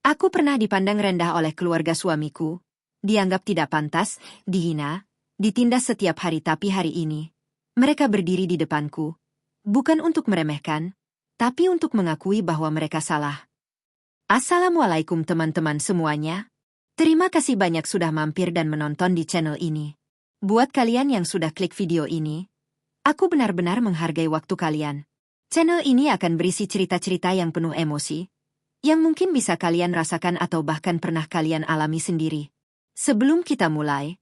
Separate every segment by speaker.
Speaker 1: Aku pernah dipandang rendah oleh keluarga suamiku, dianggap tidak pantas, dihina, ditindas setiap hari tapi hari ini. Mereka berdiri di depanku, bukan untuk meremehkan, tapi untuk mengakui bahwa mereka salah. Assalamualaikum teman-teman semuanya. Terima kasih banyak sudah mampir dan menonton di channel ini. Buat kalian yang sudah klik video ini, aku benar-benar menghargai waktu kalian. Channel ini akan berisi cerita-cerita yang penuh emosi, yang mungkin bisa kalian rasakan atau bahkan pernah kalian alami sendiri. Sebelum kita mulai,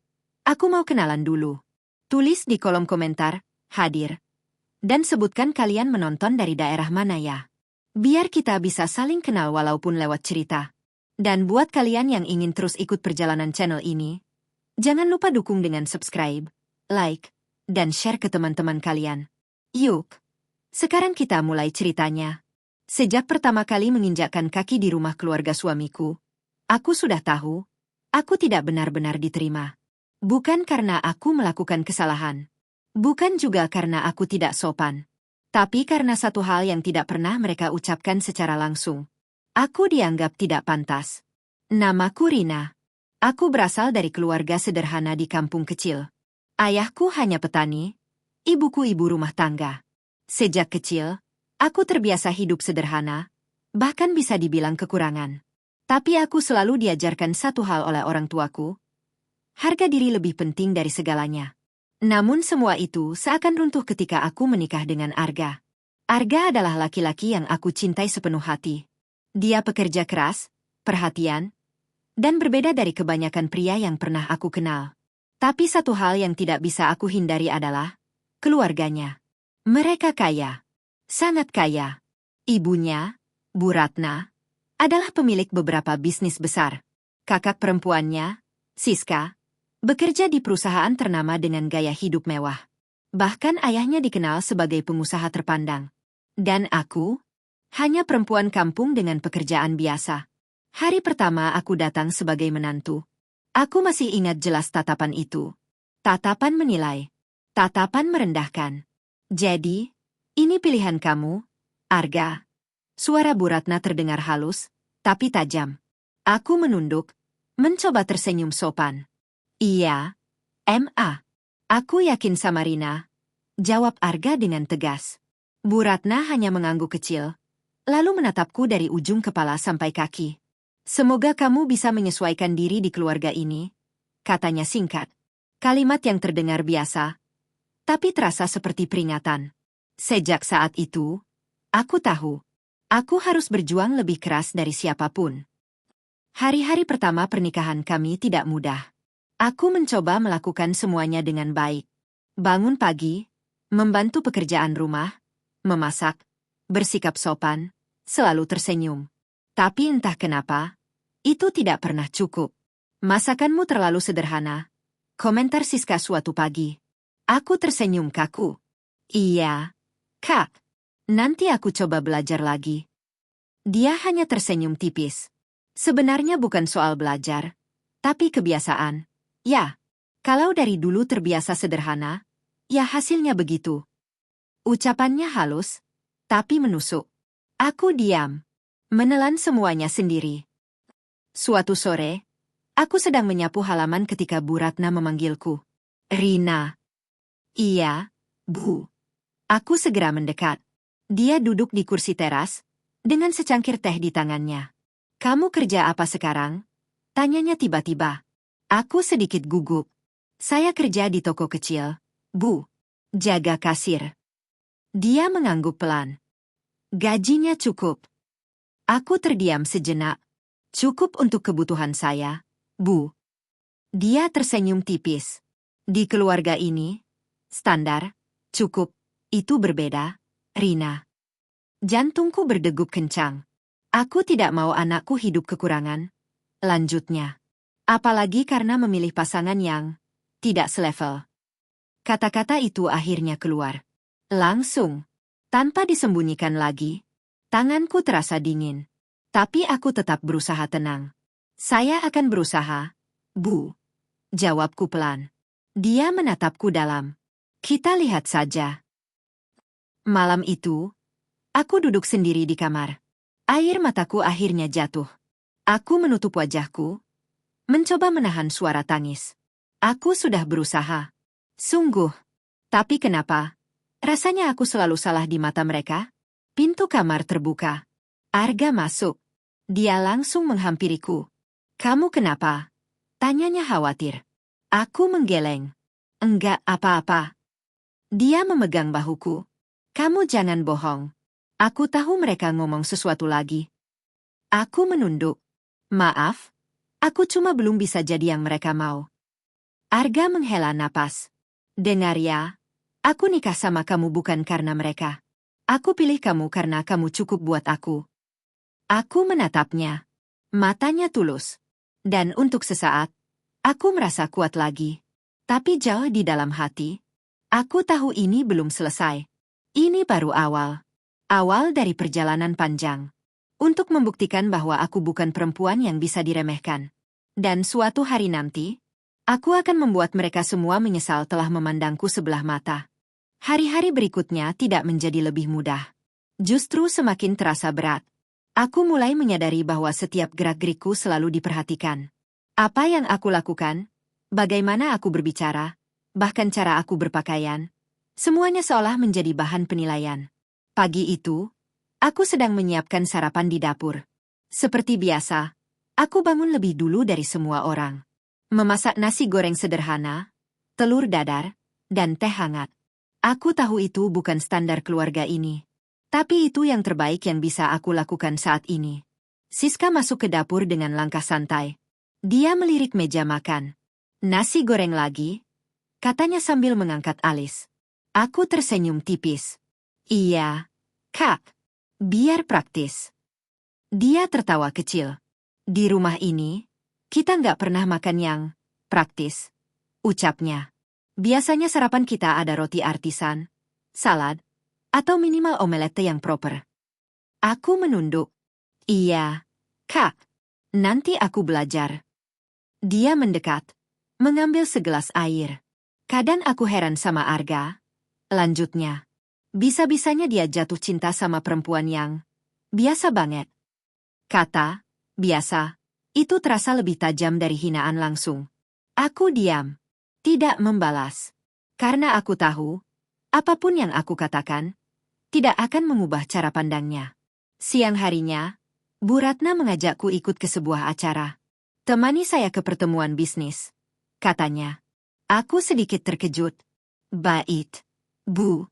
Speaker 1: aku mau kenalan dulu. Tulis di kolom komentar, hadir. Dan sebutkan kalian menonton dari daerah mana ya. Biar kita bisa saling kenal walaupun lewat cerita. Dan buat kalian yang ingin terus ikut perjalanan channel ini, jangan lupa dukung dengan subscribe, like, dan share ke teman-teman kalian. Yuk, sekarang kita mulai ceritanya. Sejak pertama kali menginjakkan kaki di rumah keluarga suamiku, aku sudah tahu, aku tidak benar-benar diterima. Bukan karena aku melakukan kesalahan. Bukan juga karena aku tidak sopan. Tapi karena satu hal yang tidak pernah mereka ucapkan secara langsung. Aku dianggap tidak pantas. Namaku Rina. Aku berasal dari keluarga sederhana di kampung kecil. Ayahku hanya petani, ibuku ibu rumah tangga. Sejak kecil, aku terbiasa hidup sederhana, bahkan bisa dibilang kekurangan. Tapi aku selalu diajarkan satu hal oleh orang tuaku. Harga diri lebih penting dari segalanya. Namun semua itu seakan runtuh ketika aku menikah dengan Arga. Arga adalah laki-laki yang aku cintai sepenuh hati. Dia pekerja keras, perhatian, dan berbeda dari kebanyakan pria yang pernah aku kenal. Tapi satu hal yang tidak bisa aku hindari adalah keluarganya. Mereka kaya. Sangat kaya. Ibunya, Bu Ratna, adalah pemilik beberapa bisnis besar. Kakak perempuannya, Siska, bekerja di perusahaan ternama dengan gaya hidup mewah. Bahkan ayahnya dikenal sebagai pengusaha terpandang. Dan aku, hanya perempuan kampung dengan pekerjaan biasa. Hari pertama aku datang sebagai menantu. Aku masih ingat jelas tatapan itu. Tatapan menilai. Tatapan merendahkan. Jadi, ini pilihan kamu, Arga. Suara Bu Ratna terdengar halus, tapi tajam. Aku menunduk, mencoba tersenyum sopan. Iya, Ma. Aku yakin sama Rina, jawab Arga dengan tegas. Bu Ratna hanya mengangguk kecil, lalu menatapku dari ujung kepala sampai kaki. Semoga kamu bisa menyesuaikan diri di keluarga ini, katanya singkat. Kalimat yang terdengar biasa, tapi terasa seperti peringatan. Sejak saat itu, aku tahu, aku harus berjuang lebih keras dari siapapun. Hari-hari pertama pernikahan kami tidak mudah. Aku mencoba melakukan semuanya dengan baik. Bangun pagi, membantu pekerjaan rumah, memasak, bersikap sopan, selalu tersenyum. Tapi entah kenapa, itu tidak pernah cukup. Masakanmu terlalu sederhana, komentar Siska suatu pagi. Aku tersenyum kaku. Iya, Kak. Nanti aku coba belajar lagi. Dia hanya tersenyum tipis. Sebenarnya bukan soal belajar, tapi kebiasaan. Ya, kalau dari dulu terbiasa sederhana, ya hasilnya begitu. Ucapannya halus, tapi menusuk. Aku diam, menelan semuanya sendiri. Suatu sore, aku sedang menyapu halaman ketika Bu Ratna memanggilku. Rina. Iya, Bu. Aku segera mendekat. Dia duduk di kursi teras, dengan secangkir teh di tangannya. Kamu kerja apa sekarang? Tanyanya tiba-tiba. Aku sedikit gugup. Saya kerja di toko kecil, Bu. Jaga kasir. Dia mengangguk pelan. Gajinya cukup. Aku terdiam sejenak. Cukup untuk kebutuhan saya, Bu. Dia tersenyum tipis. Di keluarga ini, standar, cukup, itu berbeda, Rina. Jantungku berdegup kencang. Aku tidak mau anakku hidup kekurangan. Lanjutnya. Apalagi karena memilih pasangan yang tidak selevel. Kata-kata itu akhirnya keluar. Langsung. Tanpa disembunyikan lagi. Tanganku terasa dingin. Tapi aku tetap berusaha tenang. Saya akan berusaha, Bu. Jawabku pelan. Dia menatapku dalam. Kita lihat saja. Malam itu, aku duduk sendiri di kamar. Air mataku akhirnya jatuh. Aku menutup wajahku, mencoba menahan suara tangis. Aku sudah berusaha. Sungguh. Tapi kenapa? Rasanya aku selalu salah di mata mereka. Pintu kamar terbuka. Arga masuk. Dia langsung menghampiriku. Kamu kenapa? Tanyanya khawatir. Aku menggeleng. Enggak apa-apa. Dia memegang bahuku. Kamu jangan bohong. Aku tahu mereka ngomong sesuatu lagi. Aku menunduk. Maaf, aku cuma belum bisa jadi yang mereka mau. Arga menghela napas. Dengar ya, aku nikah sama kamu bukan karena mereka. Aku pilih kamu karena kamu cukup buat aku. Aku menatapnya. Matanya tulus. Dan untuk sesaat, aku merasa kuat lagi. Tapi jauh di dalam hati, aku tahu ini belum selesai. Ini baru awal. Awal dari perjalanan panjang. Untuk membuktikan bahwa aku bukan perempuan yang bisa diremehkan. Dan suatu hari nanti, aku akan membuat mereka semua menyesal telah memandangku sebelah mata. Hari-hari berikutnya tidak menjadi lebih mudah. Justru semakin terasa berat. Aku mulai menyadari bahwa setiap gerak-gerikku selalu diperhatikan. Apa yang aku lakukan, bagaimana aku berbicara, bahkan cara aku berpakaian, semuanya seolah menjadi bahan penilaian. Pagi itu, aku sedang menyiapkan sarapan di dapur. Seperti biasa, aku bangun lebih dulu dari semua orang. Memasak nasi goreng sederhana, telur dadar, dan teh hangat. Aku tahu itu bukan standar keluarga ini. Tapi itu yang terbaik yang bisa aku lakukan saat ini. Siska masuk ke dapur dengan langkah santai. Dia melirik meja makan. Nasi goreng lagi? Katanya sambil mengangkat alis. Aku tersenyum tipis. Iya, Kak. Biar praktis. Dia tertawa kecil. Di rumah ini, kita nggak pernah makan yang praktis. Ucapnya. Biasanya sarapan kita ada roti artisan, salad, atau minimal omelette yang proper. Aku menunduk. Iya, Kak. Nanti aku belajar. Dia mendekat, mengambil segelas air. Kadang aku heran sama Arga. Lanjutnya. Bisa-bisanya dia jatuh cinta sama perempuan yang biasa banget. Kata, biasa, itu terasa lebih tajam dari hinaan langsung. Aku diam. Tidak membalas. Karena aku tahu, apapun yang aku katakan, tidak akan mengubah cara pandangnya. Siang harinya, Bu Ratna mengajakku ikut ke sebuah acara. Temani saya ke pertemuan bisnis, katanya. Aku sedikit terkejut. Bait, Bu.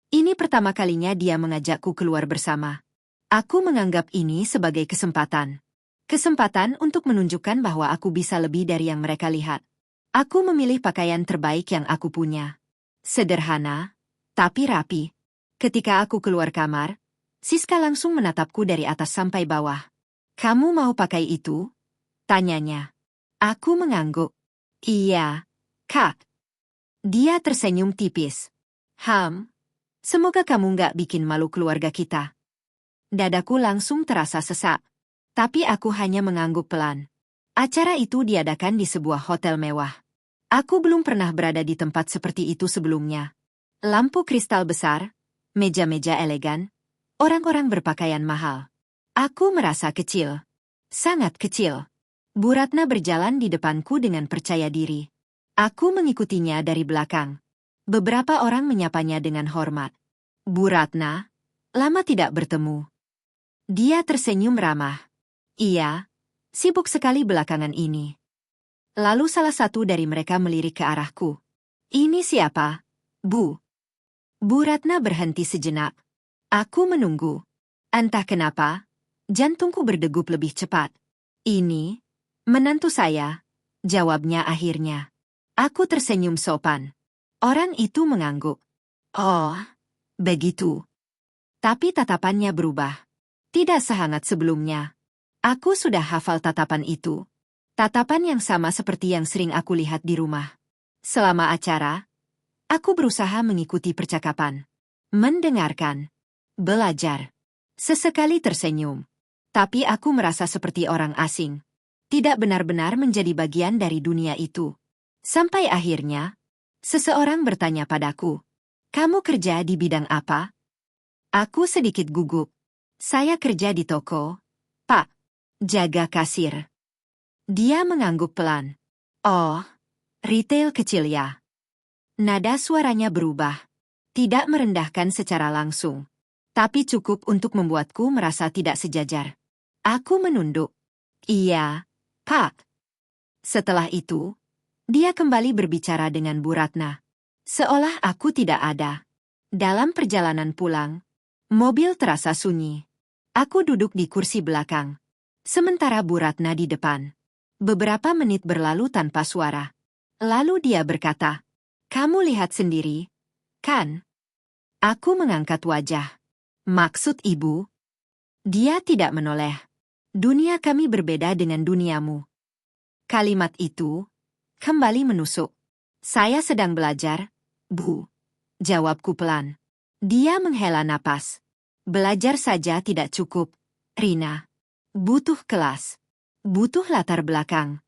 Speaker 1: Ini pertama kalinya dia mengajakku keluar bersama. Aku menganggap ini sebagai kesempatan. Kesempatan untuk menunjukkan bahwa aku bisa lebih dari yang mereka lihat. Aku memilih pakaian terbaik yang aku punya. Sederhana, tapi rapi. Ketika aku keluar kamar, Siska langsung menatapku dari atas sampai bawah. Kamu mau pakai itu? Tanyanya. Aku mengangguk. Iya, Kak. Dia tersenyum tipis. Semoga kamu nggak bikin malu keluarga kita. Dadaku langsung terasa sesak. Tapi aku hanya mengangguk pelan. Acara itu diadakan di sebuah hotel mewah. Aku belum pernah berada di tempat seperti itu sebelumnya. Lampu kristal besar, meja-meja elegan, orang-orang berpakaian mahal. Aku merasa kecil. Sangat kecil. Bu Ratna berjalan di depanku dengan percaya diri. Aku mengikutinya dari belakang. Beberapa orang menyapanya dengan hormat. Bu Ratna, lama tidak bertemu. Dia tersenyum ramah. Iya, sibuk sekali belakangan ini. Lalu salah satu dari mereka melirik ke arahku. Ini siapa, Bu? Bu Ratna berhenti sejenak. Aku menunggu. Entah kenapa, jantungku berdegup lebih cepat. Ini, menantu saya, jawabnya akhirnya. Aku tersenyum sopan. Orang itu mengangguk. Oh, begitu. Tapi tatapannya berubah. Tidak sehangat sebelumnya. Aku sudah hafal tatapan itu. Tatapan yang sama seperti yang sering aku lihat di rumah. Selama acara, aku berusaha mengikuti percakapan. Mendengarkan. Belajar. Sesekali tersenyum. Tapi aku merasa seperti orang asing. Tidak benar-benar menjadi bagian dari dunia itu. Sampai akhirnya, seseorang bertanya padaku, "Kamu kerja di bidang apa?" Aku sedikit gugup. Saya kerja di toko, Pak. Jaga kasir. Dia mengangguk pelan. Oh, retail kecil ya. Nada suaranya berubah. Tidak merendahkan secara langsung. Tapi cukup untuk membuatku merasa tidak sejajar. Aku menunduk. Iya, Pak. Setelah itu, dia kembali berbicara dengan Bu Ratna. Seolah aku tidak ada. Dalam perjalanan pulang, mobil terasa sunyi. Aku duduk di kursi belakang. Sementara Bu Ratna di depan. Beberapa menit berlalu tanpa suara. Lalu dia berkata, "Kamu lihat sendiri, kan?" Aku mengangkat wajah. "Maksud ibu?" Dia tidak menoleh. "Dunia kami berbeda dengan duniamu." Kalimat itu kembali menusuk. "Saya sedang belajar, Bu." Jawabku pelan. Dia menghela napas. "Belajar saja tidak cukup, Rina. Butuh kelas. Butuh latar belakang."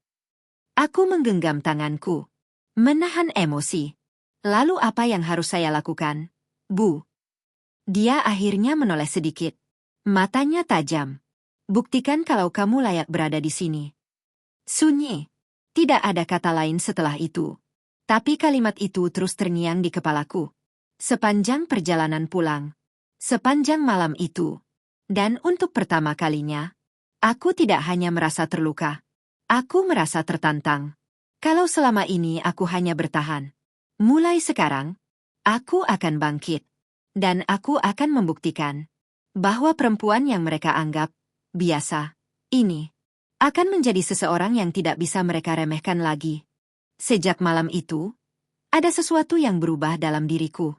Speaker 1: Aku menggenggam tanganku. Menahan emosi. "Lalu apa yang harus saya lakukan, Bu?" Dia akhirnya menoleh sedikit. Matanya tajam. "Buktikan kalau kamu layak berada di sini." Sunyi. Tidak ada kata lain setelah itu. Tapi kalimat itu terus terngiang di kepalaku. Sepanjang perjalanan pulang. Sepanjang malam itu. Dan untuk pertama kalinya, aku tidak hanya merasa terluka. Aku merasa tertantang. Kalau selama ini aku hanya bertahan. Mulai sekarang, aku akan bangkit. Dan aku akan membuktikan bahwa perempuan yang mereka anggap biasa ini akan menjadi seseorang yang tidak bisa mereka remehkan lagi. Sejak malam itu, ada sesuatu yang berubah dalam diriku.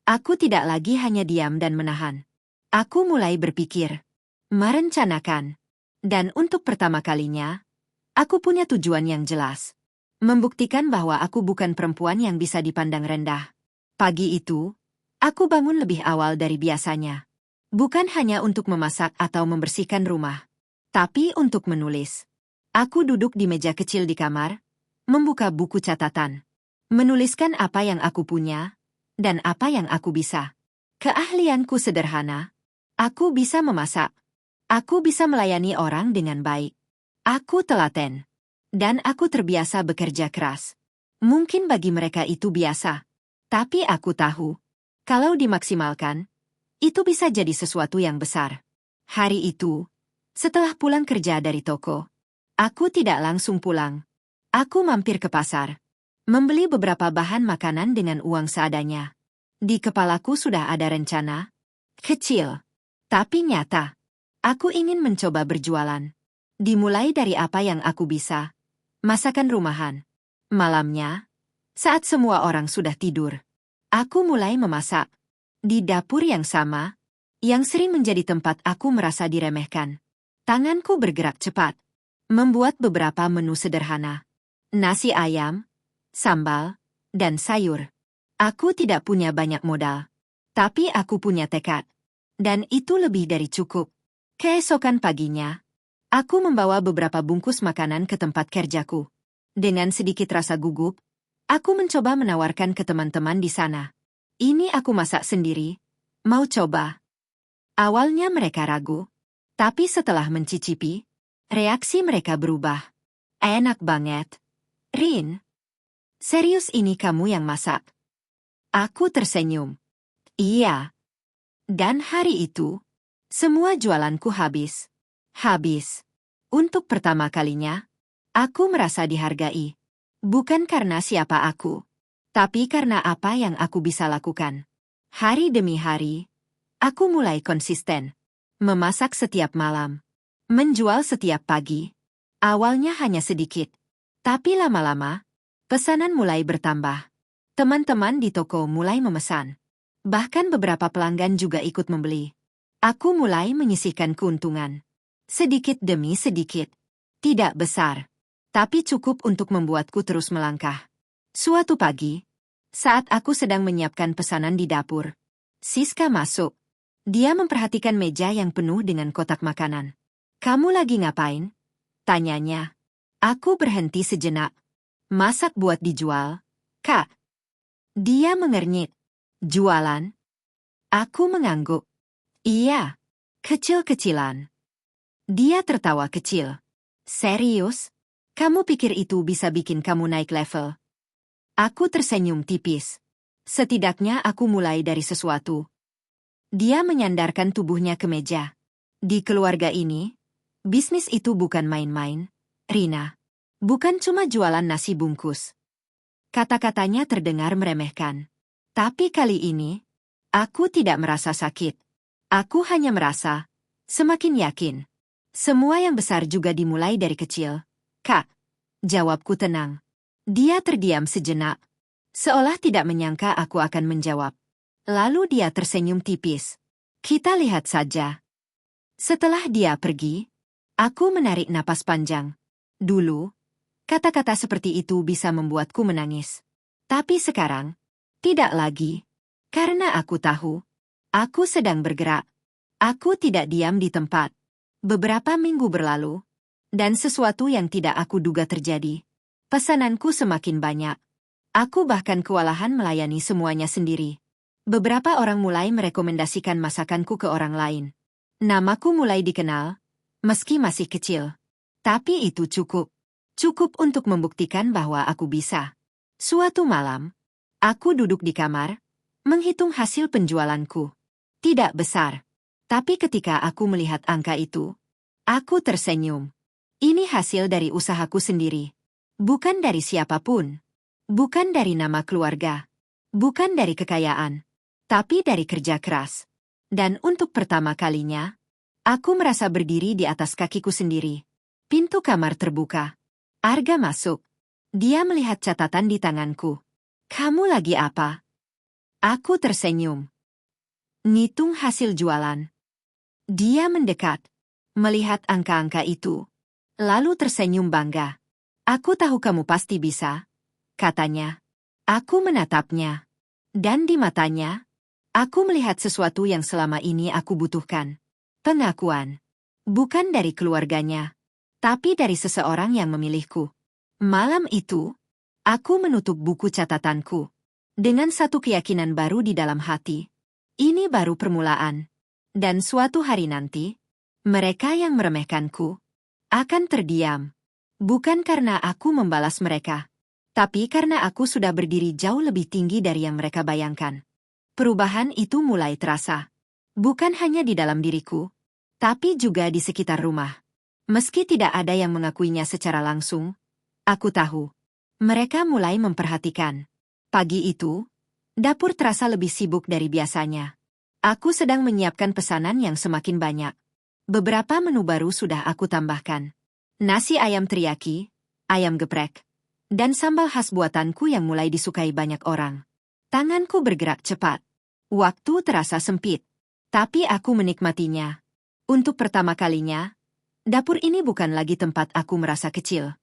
Speaker 1: Aku tidak lagi hanya diam dan menahan. Aku mulai berpikir, merencanakan. Dan untuk pertama kalinya, aku punya tujuan yang jelas. Membuktikan bahwa aku bukan perempuan yang bisa dipandang rendah. Pagi itu, aku bangun lebih awal dari biasanya. Bukan hanya untuk memasak atau membersihkan rumah, tapi untuk menulis. Aku duduk di meja kecil di kamar, membuka buku catatan. Menuliskan apa yang aku punya, dan apa yang aku bisa. Keahlianku sederhana. Aku bisa memasak. Aku bisa melayani orang dengan baik. Aku telaten. Dan aku terbiasa bekerja keras. Mungkin bagi mereka itu biasa. Tapi aku tahu, kalau dimaksimalkan, itu bisa jadi sesuatu yang besar. Hari itu, setelah pulang kerja dari toko, aku tidak langsung pulang. Aku mampir ke pasar, membeli beberapa bahan makanan dengan uang seadanya. Di kepalaku sudah ada rencana, kecil, tapi nyata. Aku ingin mencoba berjualan. Dimulai dari apa yang aku bisa. Masakan rumahan. Malamnya, saat semua orang sudah tidur, aku mulai memasak. Di dapur yang sama, yang sering menjadi tempat aku merasa diremehkan. Tanganku bergerak cepat, membuat beberapa menu sederhana. Nasi ayam, sambal, dan sayur. Aku tidak punya banyak modal, tapi aku punya tekad. Dan itu lebih dari cukup. Keesokan paginya, aku membawa beberapa bungkus makanan ke tempat kerjaku. Dengan sedikit rasa gugup, aku mencoba menawarkan ke teman-teman di sana. "Ini aku masak sendiri. Mau coba?" Awalnya mereka ragu, tapi setelah mencicipi, reaksi mereka berubah. "Enak banget, Rin. Serius ini kamu yang masak?" Aku tersenyum. "Iya." Dan hari itu, semua jualanku habis. Habis. Untuk pertama kalinya, aku merasa dihargai. Bukan karena siapa aku, tapi karena apa yang aku bisa lakukan. Hari demi hari, aku mulai konsisten. Memasak setiap malam. Menjual setiap pagi. Awalnya hanya sedikit. Tapi lama-lama, pesanan mulai bertambah. Teman-teman di toko mulai memesan. Bahkan beberapa pelanggan juga ikut membeli. Aku mulai menyisihkan keuntungan. Sedikit demi sedikit. Tidak besar, tapi cukup untuk membuatku terus melangkah. Suatu pagi, saat aku sedang menyiapkan pesanan di dapur, Siska masuk. Dia memperhatikan meja yang penuh dengan kotak makanan. "Kamu lagi ngapain?" tanyanya. Aku berhenti sejenak. "Masak buat dijual, Kak." Dia mengernyit. "Jualan?" Aku mengangguk. "Iya, kecil-kecilan." Dia tertawa kecil. Serius? Kamu pikir itu bisa bikin kamu naik level? Aku tersenyum tipis. Setidaknya aku mulai dari sesuatu. Dia menyandarkan tubuhnya ke meja. Di keluarga ini, bisnis itu bukan main-main, Rina. Bukan cuma jualan nasi bungkus. Kata-katanya terdengar meremehkan. Tapi kali ini, aku tidak merasa sakit. Aku hanya merasa semakin yakin. Semua yang besar juga dimulai dari kecil. Kak, jawabku tenang. Dia terdiam sejenak, seolah tidak menyangka aku akan menjawab. Lalu dia tersenyum tipis. Kita lihat saja. Setelah dia pergi, aku menarik napas panjang. Dulu, kata-kata seperti itu bisa membuatku menangis. Tapi sekarang, tidak lagi. Karena aku tahu, aku sedang bergerak. Aku tidak diam di tempat. Beberapa minggu berlalu, dan sesuatu yang tidak aku duga terjadi. Pesananku semakin banyak. Aku bahkan kewalahan melayani semuanya sendiri. Beberapa orang mulai merekomendasikan masakanku ke orang lain. Namaku mulai dikenal, meski masih kecil. Tapi itu cukup. Cukup untuk membuktikan bahwa aku bisa. Suatu malam, aku duduk di kamar, menghitung hasil penjualanku. Tidak besar. Tapi ketika aku melihat angka itu, aku tersenyum. Ini hasil dari usahaku sendiri. Bukan dari siapapun. Bukan dari nama keluarga. Bukan dari kekayaan. Tapi dari kerja keras. Dan untuk pertama kalinya, aku merasa berdiri di atas kakiku sendiri. Pintu kamar terbuka. Arga masuk. Dia melihat catatan di tanganku. Kamu lagi apa? Aku tersenyum. Ngitung hasil jualan. Dia mendekat, melihat angka-angka itu. Lalu tersenyum bangga. Aku tahu kamu pasti bisa, katanya. Aku menatapnya. Dan di matanya, aku melihat sesuatu yang selama ini aku butuhkan. Pengakuan. Bukan dari keluarganya, tapi dari seseorang yang memilihku. Malam itu, aku menutup buku catatanku dengan satu keyakinan baru di dalam hati. Ini baru permulaan. Dan suatu hari nanti, mereka yang meremehkanku akan terdiam. Bukan karena aku membalas mereka, tapi karena aku sudah berdiri jauh lebih tinggi dari yang mereka bayangkan. Perubahan itu mulai terasa. Bukan hanya di dalam diriku, tapi juga di sekitar rumah. Meski tidak ada yang mengakuinya secara langsung, aku tahu. Mereka mulai memperhatikan. Pagi itu, dapur terasa lebih sibuk dari biasanya. Aku sedang menyiapkan pesanan yang semakin banyak. Beberapa menu baru sudah aku tambahkan. Nasi ayam teriyaki, ayam geprek, dan sambal khas buatanku yang mulai disukai banyak orang. Tanganku bergerak cepat. Waktu terasa sempit. Tapi aku menikmatinya. Untuk pertama kalinya, dapur ini bukan lagi tempat aku merasa kecil,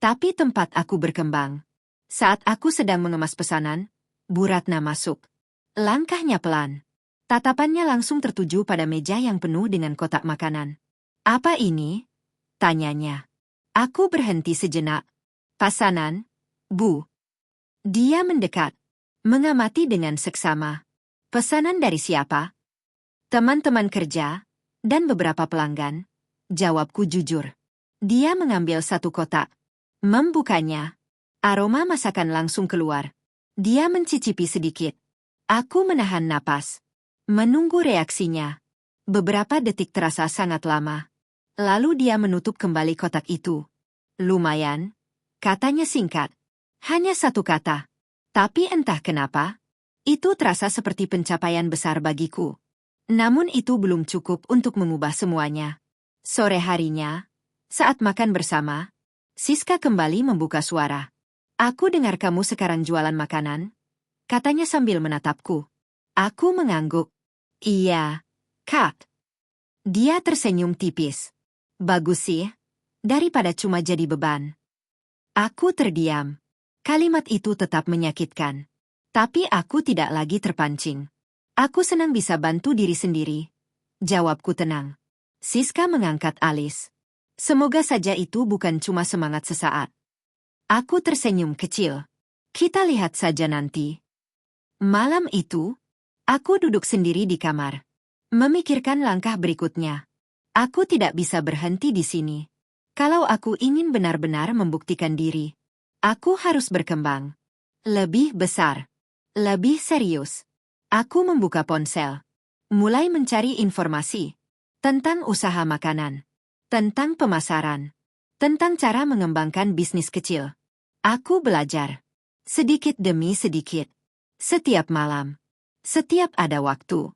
Speaker 1: tapi tempat aku berkembang. Saat aku sedang mengemas pesanan, Bu Ratna masuk. Langkahnya pelan. Tatapannya langsung tertuju pada meja yang penuh dengan kotak makanan. Apa ini? Tanyanya. Aku berhenti sejenak. Pesanan, Bu. Dia mendekat, mengamati dengan seksama. Pesanan dari siapa? Teman-teman kerja, dan beberapa pelanggan. Jawabku jujur. Dia mengambil satu kotak. Membukanya. Aroma masakan langsung keluar. Dia mencicipi sedikit. Aku menahan napas. Menunggu reaksinya. Beberapa detik terasa sangat lama. Lalu dia menutup kembali kotak itu. Lumayan, katanya singkat. Hanya satu kata. Tapi entah kenapa, itu terasa seperti pencapaian besar bagiku. Namun itu belum cukup untuk mengubah semuanya. Sore harinya, saat makan bersama, Siska kembali membuka suara. Aku dengar kamu sekarang jualan makanan, katanya sambil menatapku. Aku mengangguk. Iya, Kak. Dia tersenyum tipis. Bagus sih, daripada cuma jadi beban. Aku terdiam. Kalimat itu tetap menyakitkan. Tapi aku tidak lagi terpancing. Aku senang bisa bantu diri sendiri. Jawabku tenang. Siska mengangkat alis. Semoga saja itu bukan cuma semangat sesaat. Aku tersenyum kecil. Kita lihat saja nanti. Malam itu, aku duduk sendiri di kamar. Memikirkan langkah berikutnya. Aku tidak bisa berhenti di sini. Kalau aku ingin benar-benar membuktikan diri, aku harus berkembang. Lebih besar. Lebih serius. Aku membuka ponsel. Mulai mencari informasi. Tentang usaha makanan. Tentang pemasaran. Tentang cara mengembangkan bisnis kecil. Aku belajar. Sedikit demi sedikit. Setiap malam. Setiap ada waktu.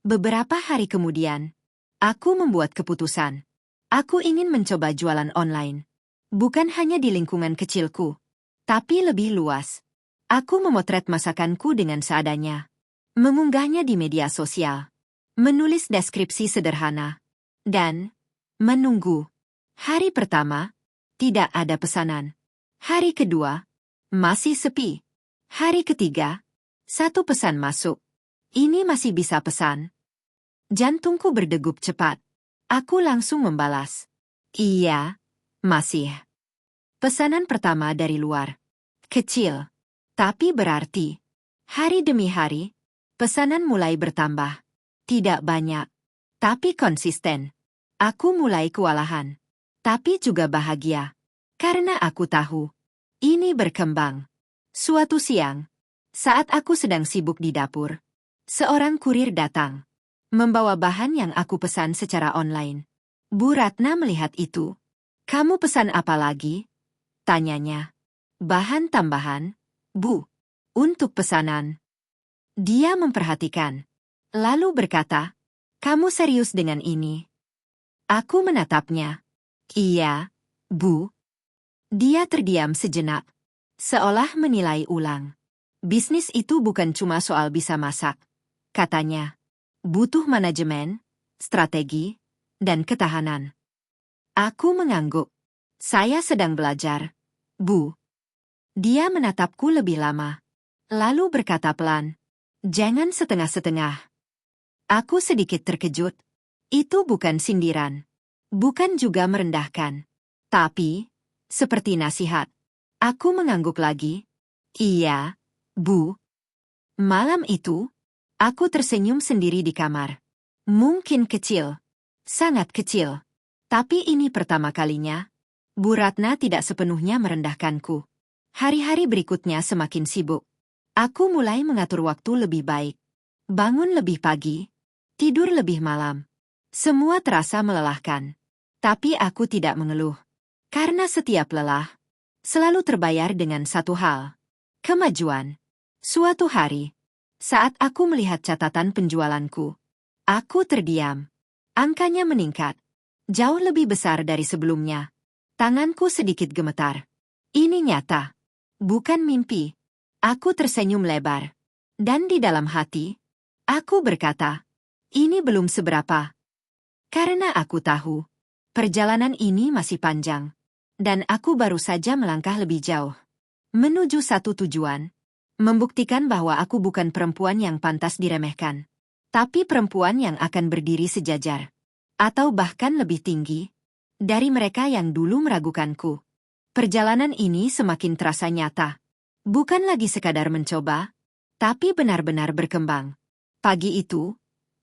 Speaker 1: Beberapa hari kemudian, aku membuat keputusan. Aku ingin mencoba jualan online. Bukan hanya di lingkungan kecilku, tapi lebih luas. Aku memotret masakanku dengan seadanya. Mengunggahnya di media sosial. Menulis deskripsi sederhana. Dan menunggu. Hari pertama, tidak ada pesanan. Hari kedua, masih sepi. Hari ketiga, satu pesan masuk. Ini masih bisa pesan. Jantungku berdegup cepat. Aku langsung membalas. Iya, masih. Pesanan pertama dari luar. Kecil, tapi berarti. Hari demi hari, pesanan mulai bertambah. Tidak banyak, tapi konsisten. Aku mulai kewalahan, tapi juga bahagia. Karena aku tahu, ini berkembang. Suatu siang, saat aku sedang sibuk di dapur, seorang kurir datang. Membawa bahan yang aku pesan secara online. Bu Ratna melihat itu. Kamu pesan apa lagi? Tanyanya. Bahan tambahan, Bu. Untuk pesanan. Dia memperhatikan. Lalu berkata, kamu serius dengan ini? Aku menatapnya. Iya, Bu. Dia terdiam sejenak. Seolah menilai ulang. Bisnis itu bukan cuma soal bisa masak. Katanya. Butuh manajemen, strategi, dan ketahanan. Aku mengangguk. Saya sedang belajar, Bu. Dia menatapku lebih lama. Lalu berkata pelan, jangan setengah-setengah. Aku sedikit terkejut. Itu bukan sindiran. Bukan juga merendahkan. Tapi, seperti nasihat. Aku mengangguk lagi. Iya, Bu. Malam itu, aku tersenyum sendiri di kamar. Mungkin kecil. Sangat kecil. Tapi ini pertama kalinya. Bu Ratna tidak sepenuhnya merendahkanku. Hari-hari berikutnya semakin sibuk. Aku mulai mengatur waktu lebih baik. Bangun lebih pagi. Tidur lebih malam. Semua terasa melelahkan. Tapi aku tidak mengeluh. Karena setiap lelah, selalu terbayar dengan satu hal. Kemajuan. Suatu hari, saat aku melihat catatan penjualanku, aku terdiam. Angkanya meningkat. Jauh lebih besar dari sebelumnya. Tanganku sedikit gemetar. Ini nyata. Bukan mimpi. Aku tersenyum lebar. Dan di dalam hati, aku berkata, ini belum seberapa. Karena aku tahu, perjalanan ini masih panjang. Dan aku baru saja melangkah lebih jauh. Menuju satu tujuan. Membuktikan bahwa aku bukan perempuan yang pantas diremehkan. Tapi perempuan yang akan berdiri sejajar. Atau bahkan lebih tinggi. Dari mereka yang dulu meragukanku. Perjalanan ini semakin terasa nyata. Bukan lagi sekadar mencoba. Tapi benar-benar berkembang. Pagi itu,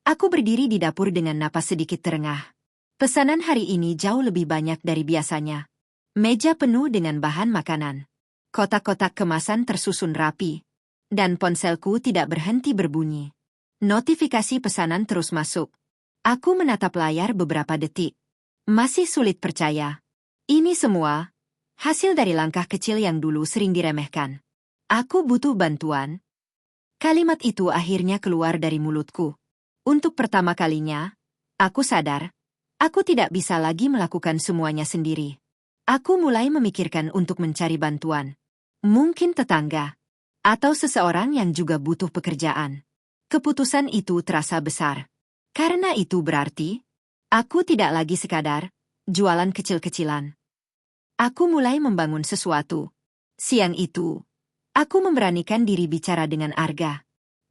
Speaker 1: aku berdiri di dapur dengan napas sedikit terengah. Pesanan hari ini jauh lebih banyak dari biasanya. Meja penuh dengan bahan makanan. Kotak-kotak kemasan tersusun rapi. Dan ponselku tidak berhenti berbunyi. Notifikasi pesanan terus masuk. Aku menatap layar beberapa detik. Masih sulit percaya. Ini semua hasil dari langkah kecil yang dulu sering diremehkan. Aku butuh bantuan. Kalimat itu akhirnya keluar dari mulutku. Untuk pertama kalinya, aku sadar, aku tidak bisa lagi melakukan semuanya sendiri. Aku mulai memikirkan untuk mencari bantuan. Mungkin tetangga. Atau seseorang yang juga butuh pekerjaan. Keputusan itu terasa besar. Karena itu berarti, aku tidak lagi sekadar jualan kecil-kecilan. Aku mulai membangun sesuatu. Siang itu, aku memberanikan diri bicara dengan Arga.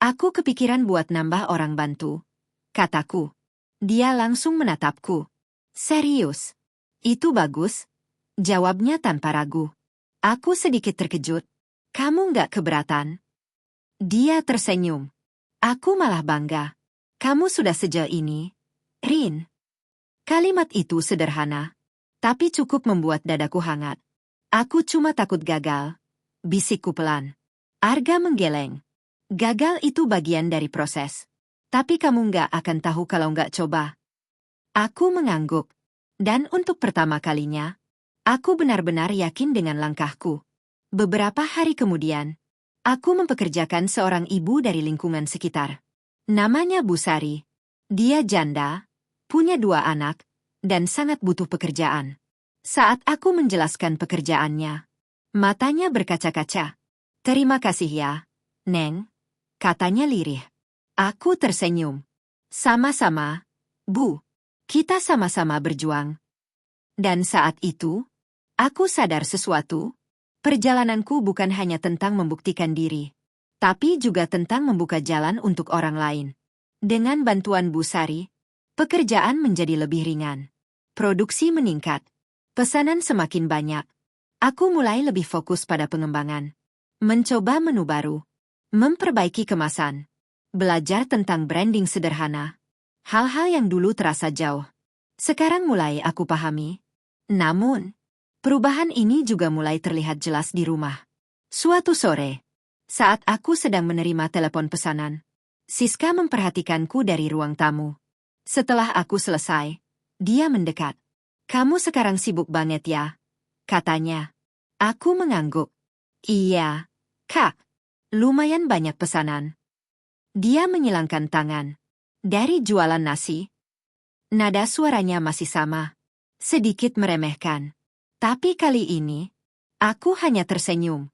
Speaker 1: Aku kepikiran buat nambah orang bantu. Kataku. Dia langsung menatapku. Serius? Itu bagus? Jawabnya tanpa ragu. Aku sedikit terkejut. Kamu nggak keberatan? Dia tersenyum. Aku malah bangga. Kamu sudah sejauh ini, Rin. Kalimat itu sederhana, tapi cukup membuat dadaku hangat. Aku cuma takut gagal, bisikku pelan. Arga menggeleng. Gagal itu bagian dari proses. Tapi kamu nggak akan tahu kalau nggak coba. Aku mengangguk. Dan untuk pertama kalinya, aku benar-benar yakin dengan langkahku. Beberapa hari kemudian, aku mempekerjakan seorang ibu dari lingkungan sekitar. Namanya Bu Sari. Dia janda, punya 2 anak, dan sangat butuh pekerjaan. Saat aku menjelaskan pekerjaannya, matanya berkaca-kaca. Terima kasih ya, Neng, katanya lirih. Aku tersenyum. Sama-sama, Bu. Kita sama-sama berjuang. Dan saat itu, aku sadar sesuatu. Perjalananku bukan hanya tentang membuktikan diri, tapi juga tentang membuka jalan untuk orang lain. Dengan bantuan Bu Sari, pekerjaan menjadi lebih ringan. Produksi meningkat. Pesanan semakin banyak. Aku mulai lebih fokus pada pengembangan. Mencoba menu baru. Memperbaiki kemasan. Belajar tentang branding sederhana. Hal-hal yang dulu terasa jauh. Sekarang mulai aku pahami. Namun, perubahan ini juga mulai terlihat jelas di rumah. Suatu sore, saat aku sedang menerima telepon pesanan, Siska memperhatikanku dari ruang tamu. Setelah aku selesai, dia mendekat. Kamu sekarang sibuk banget ya, katanya. Aku mengangguk. Iya, Kak. Lumayan banyak pesanan. Dia menyilangkan tangan. Dari jualan nasi. Nada suaranya masih sama. Sedikit meremehkan. Tapi kali ini, aku hanya tersenyum.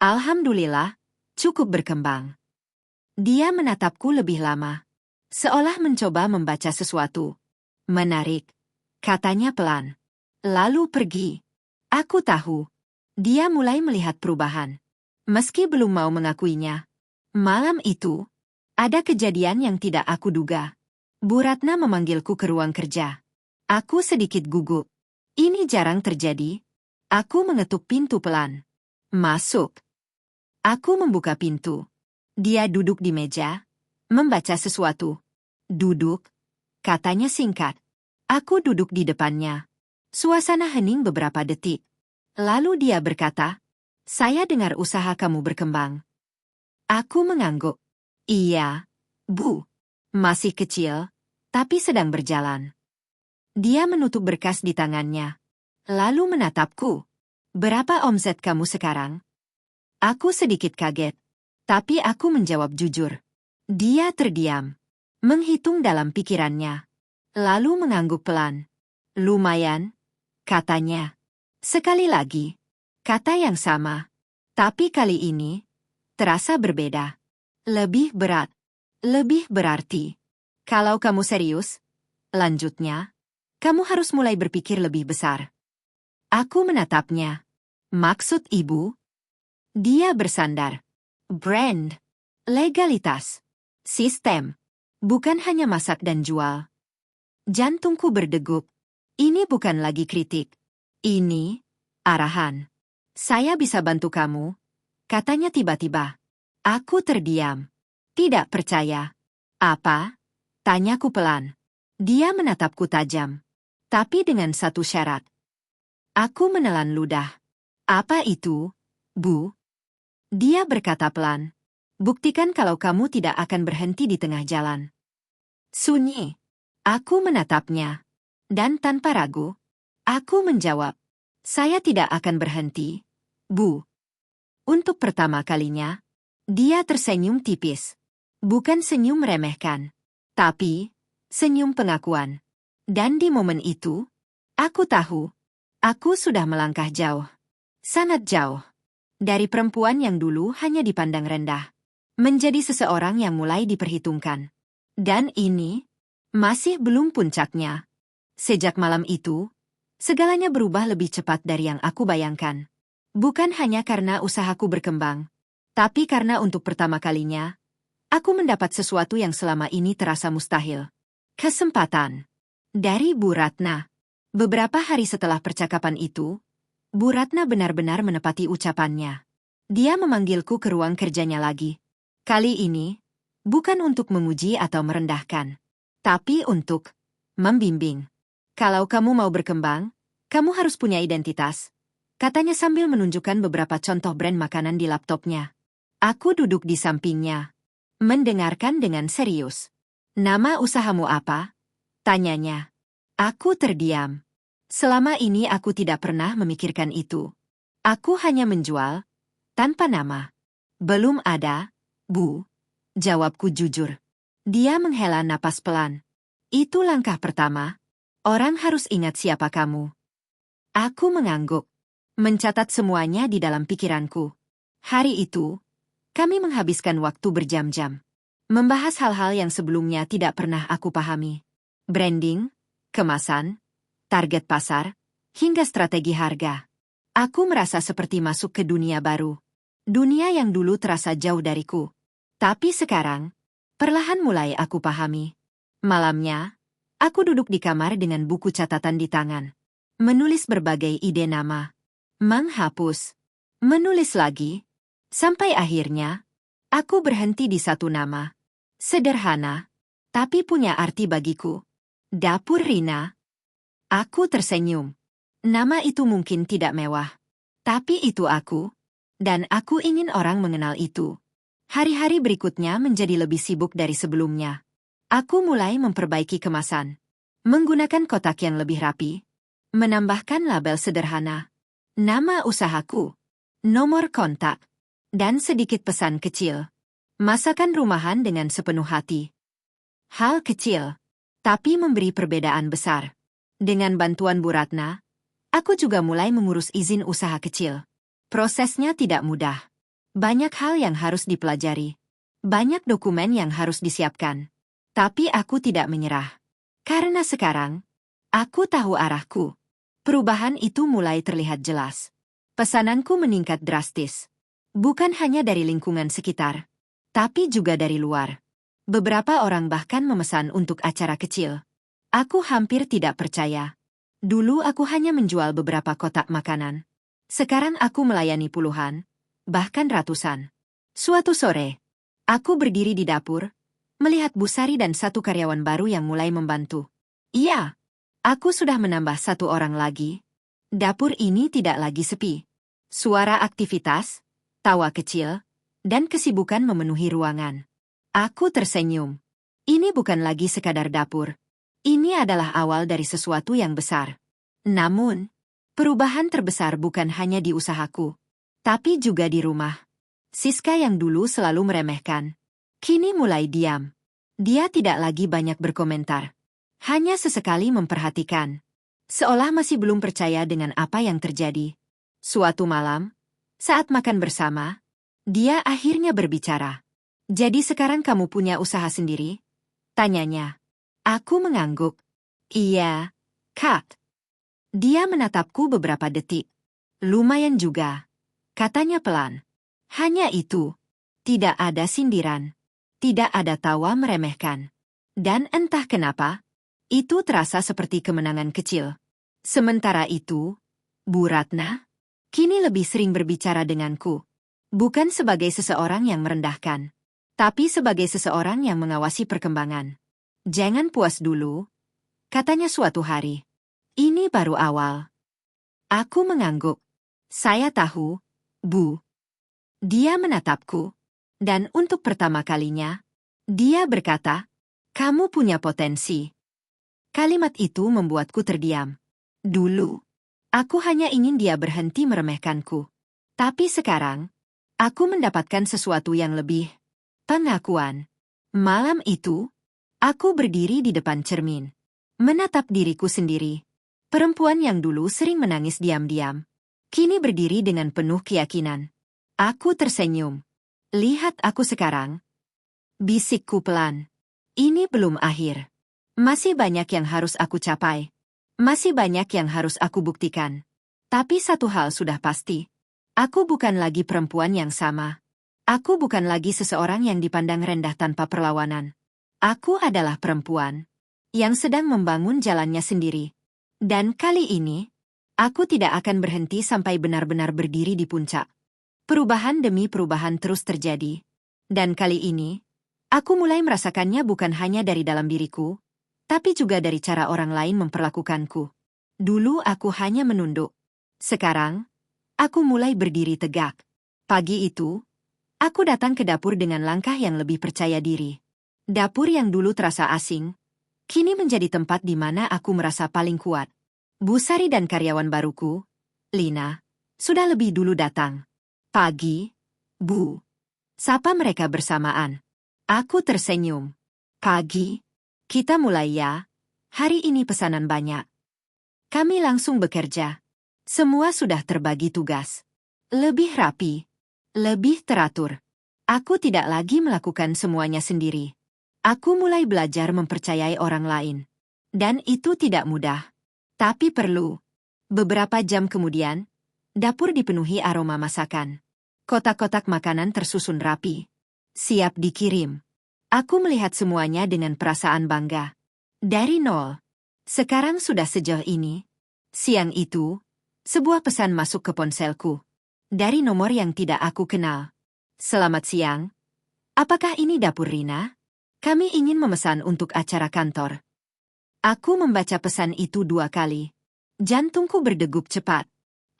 Speaker 1: Alhamdulillah, cukup berkembang. Dia menatapku lebih lama. Seolah mencoba membaca sesuatu. Menarik, katanya pelan. Lalu pergi. Aku tahu. Dia mulai melihat perubahan. Meski belum mau mengakuinya. Malam itu, ada kejadian yang tidak aku duga. Bu Ratna memanggilku ke ruang kerja. Aku sedikit gugup. Ini jarang terjadi. Aku mengetuk pintu pelan. Masuk. Aku membuka pintu. Dia duduk di meja, membaca sesuatu. Duduk, katanya singkat. Aku duduk di depannya. Suasana hening beberapa detik. Lalu dia berkata, saya dengar usaha kamu berkembang. Aku mengangguk. Iya, Bu. Masih kecil, tapi sedang berjalan. Dia menutup berkas di tangannya. Lalu menatapku. Berapa omset kamu sekarang? Aku sedikit kaget. Tapi aku menjawab jujur. Dia terdiam. Menghitung dalam pikirannya. Lalu mengangguk pelan. Lumayan, katanya. Sekali lagi. Kata yang sama. Tapi kali ini, terasa berbeda. Lebih berat. Lebih berarti. Kalau kamu serius, lanjutnya, kamu harus mulai berpikir lebih besar. Aku menatapnya. Maksud ibu? Dia bersandar. Brand. Legalitas. Sistem. Bukan hanya masak dan jual. Jantungku berdegup. Ini bukan lagi kritik. Ini arahan. Saya bisa bantu kamu, katanya tiba-tiba. Aku terdiam. Tidak percaya. Apa? Tanyaku pelan. Dia menatapku tajam. Tapi dengan satu syarat. Aku menelan ludah. Apa itu, Bu? Dia berkata pelan. Buktikan kalau kamu tidak akan berhenti di tengah jalan. Sunyi. Aku menatapnya. Dan tanpa ragu, aku menjawab. Saya tidak akan berhenti, Bu. Untuk pertama kalinya, dia tersenyum tipis. Bukan senyum meremehkan, tapi senyum pengakuan. Dan di momen itu, aku tahu, aku sudah melangkah jauh. Sangat jauh. Dari perempuan yang dulu hanya dipandang rendah, menjadi seseorang yang mulai diperhitungkan. Dan ini masih belum puncaknya. Sejak malam itu, segalanya berubah lebih cepat dari yang aku bayangkan. Bukan hanya karena usahaku berkembang, tapi karena untuk pertama kalinya, aku mendapat sesuatu yang selama ini terasa mustahil. Kesempatan. Dari Bu Ratna. Beberapa hari setelah percakapan itu, Bu Ratna benar-benar menepati ucapannya. Dia memanggilku ke ruang kerjanya lagi. Kali ini, bukan untuk memuji atau merendahkan, tapi untuk membimbing. Kalau kamu mau berkembang, kamu harus punya identitas, katanya sambil menunjukkan beberapa contoh brand makanan di laptopnya. Aku duduk di sampingnya, mendengarkan dengan serius. Nama usahamu apa? Tanyanya. Aku terdiam. Selama ini aku tidak pernah memikirkan itu. Aku hanya menjual, tanpa nama. Belum ada, Bu. Jawabku jujur. Dia menghela napas pelan. Itu langkah pertama. Orang harus ingat siapa kamu. Aku mengangguk. Mencatat semuanya di dalam pikiranku. Hari itu, kami menghabiskan waktu berjam-jam. Membahas hal-hal yang sebelumnya tidak pernah aku pahami. Branding, kemasan, target pasar, hingga strategi harga. Aku merasa seperti masuk ke dunia baru. Dunia yang dulu terasa jauh dariku. Tapi sekarang, perlahan mulai aku pahami. Malamnya, aku duduk di kamar dengan buku catatan di tangan. Menulis berbagai ide nama. Menghapus. Menulis lagi. Sampai akhirnya, aku berhenti di satu nama. Sederhana, tapi punya arti bagiku. Dapur Rina. Aku tersenyum. Nama itu mungkin tidak mewah. Tapi itu aku. Dan aku ingin orang mengenal itu. Hari-hari berikutnya menjadi lebih sibuk dari sebelumnya. Aku mulai memperbaiki kemasan. Menggunakan kotak yang lebih rapi. Menambahkan label sederhana. Nama usahaku. Nomor kontak. Dan sedikit pesan kecil. Masakan rumahan dengan sepenuh hati. Hal kecil. Tapi memberi perbedaan besar. Dengan bantuan Bu Ratna, aku juga mulai mengurus izin usaha kecil. Prosesnya tidak mudah. Banyak hal yang harus dipelajari. Banyak dokumen yang harus disiapkan. Tapi aku tidak menyerah. Karena sekarang, aku tahu arahku. Perubahan itu mulai terlihat jelas. Pesananku meningkat drastis. Bukan hanya dari lingkungan sekitar, tapi juga dari luar. Beberapa orang bahkan memesan untuk acara kecil. Aku hampir tidak percaya. Dulu aku hanya menjual beberapa kotak makanan. Sekarang aku melayani puluhan, bahkan ratusan. Suatu sore, aku berdiri di dapur, melihat Bu Sari dan satu karyawan baru yang mulai membantu. Iya, aku sudah menambah satu orang lagi. Dapur ini tidak lagi sepi. Suara aktivitas, tawa kecil, dan kesibukan memenuhi ruangan. Aku tersenyum. Ini bukan lagi sekadar dapur. Ini adalah awal dari sesuatu yang besar. Namun, perubahan terbesar bukan hanya di usahaku, tapi juga di rumah. Siska yang dulu selalu meremehkan, kini mulai diam. Dia tidak lagi banyak berkomentar. Hanya sesekali memperhatikan. Seolah masih belum percaya dengan apa yang terjadi. Suatu malam, saat makan bersama, dia akhirnya berbicara. Jadi sekarang kamu punya usaha sendiri? Tanyanya. Aku mengangguk. Iya, Kak. Dia menatapku beberapa detik. Lumayan juga. Katanya pelan. Hanya itu. Tidak ada sindiran. Tidak ada tawa meremehkan. Dan entah kenapa, itu terasa seperti kemenangan kecil. Sementara itu, Bu Ratna kini lebih sering berbicara denganku. Bukan sebagai seseorang yang merendahkan, tapi sebagai seseorang yang mengawasi perkembangan. Jangan puas dulu, katanya suatu hari. Ini baru awal. Aku mengangguk. Saya tahu, Bu. Dia menatapku. Dan untuk pertama kalinya, dia berkata, kamu punya potensi. Kalimat itu membuatku terdiam. Dulu, aku hanya ingin dia berhenti meremehkanku. Tapi sekarang, aku mendapatkan sesuatu yang lebih. Pengakuan. Malam itu, aku berdiri di depan cermin. Menatap diriku sendiri. Perempuan yang dulu sering menangis diam-diam, kini berdiri dengan penuh keyakinan. Aku tersenyum. Lihat aku sekarang. Bisikku pelan. Ini belum akhir. Masih banyak yang harus aku capai. Masih banyak yang harus aku buktikan. Tapi satu hal sudah pasti. Aku bukan lagi perempuan yang sama. Aku bukan lagi seseorang yang dipandang rendah tanpa perlawanan. Aku adalah perempuan yang sedang membangun jalannya sendiri. Dan kali ini, aku tidak akan berhenti sampai benar-benar berdiri di puncak. Perubahan demi perubahan terus terjadi. Dan kali ini, aku mulai merasakannya bukan hanya dari dalam diriku, tapi juga dari cara orang lain memperlakukanku. Dulu aku hanya menunduk. Sekarang, aku mulai berdiri tegak. Pagi itu, aku datang ke dapur dengan langkah yang lebih percaya diri. Dapur yang dulu terasa asing, kini menjadi tempat di mana aku merasa paling kuat. Bu Sari dan karyawan baruku, Lina, sudah lebih dulu datang. Pagi, Bu. Sapa mereka bersamaan. Aku tersenyum. Pagi. Kita mulai ya. Hari ini pesanan banyak. Kami langsung bekerja. Semua sudah terbagi tugas. Lebih rapi. Lebih teratur. Aku tidak lagi melakukan semuanya sendiri. Aku mulai belajar mempercayai orang lain. Dan itu tidak mudah. Tapi perlu. Beberapa jam kemudian, dapur dipenuhi aroma masakan. Kotak-kotak makanan tersusun rapi. Siap dikirim. Aku melihat semuanya dengan perasaan bangga. Dari nol. Sekarang sudah sejauh ini. Siang itu, sebuah pesan masuk ke ponselku. Dari nomor yang tidak aku kenal. Selamat siang. Apakah ini dapur Rina? Kami ingin memesan untuk acara kantor. Aku membaca pesan itu 2 kali. Jantungku berdegup cepat.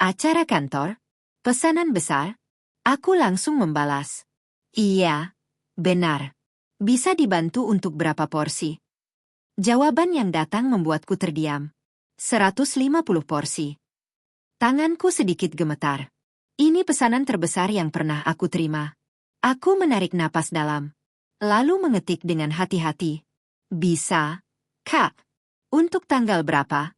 Speaker 1: Acara kantor? Pesanan besar? Aku langsung membalas. Iya, benar. Bisa dibantu untuk berapa porsi? Jawaban yang datang membuatku terdiam. 150 porsi. Tanganku sedikit gemetar. Ini pesanan terbesar yang pernah aku terima. Aku menarik napas dalam. Lalu mengetik dengan hati-hati. Bisa, Kak. Untuk tanggal berapa?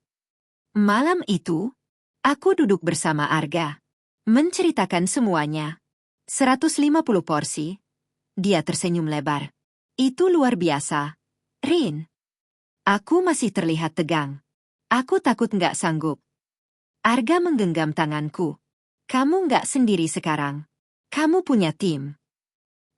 Speaker 1: Malam itu, aku duduk bersama Arga. Menceritakan semuanya. 150 porsi. Dia tersenyum lebar. Itu luar biasa. Rin. Aku masih terlihat tegang. Aku takut nggak sanggup. Arga menggenggam tanganku. Kamu nggak sendiri sekarang. Kamu punya tim.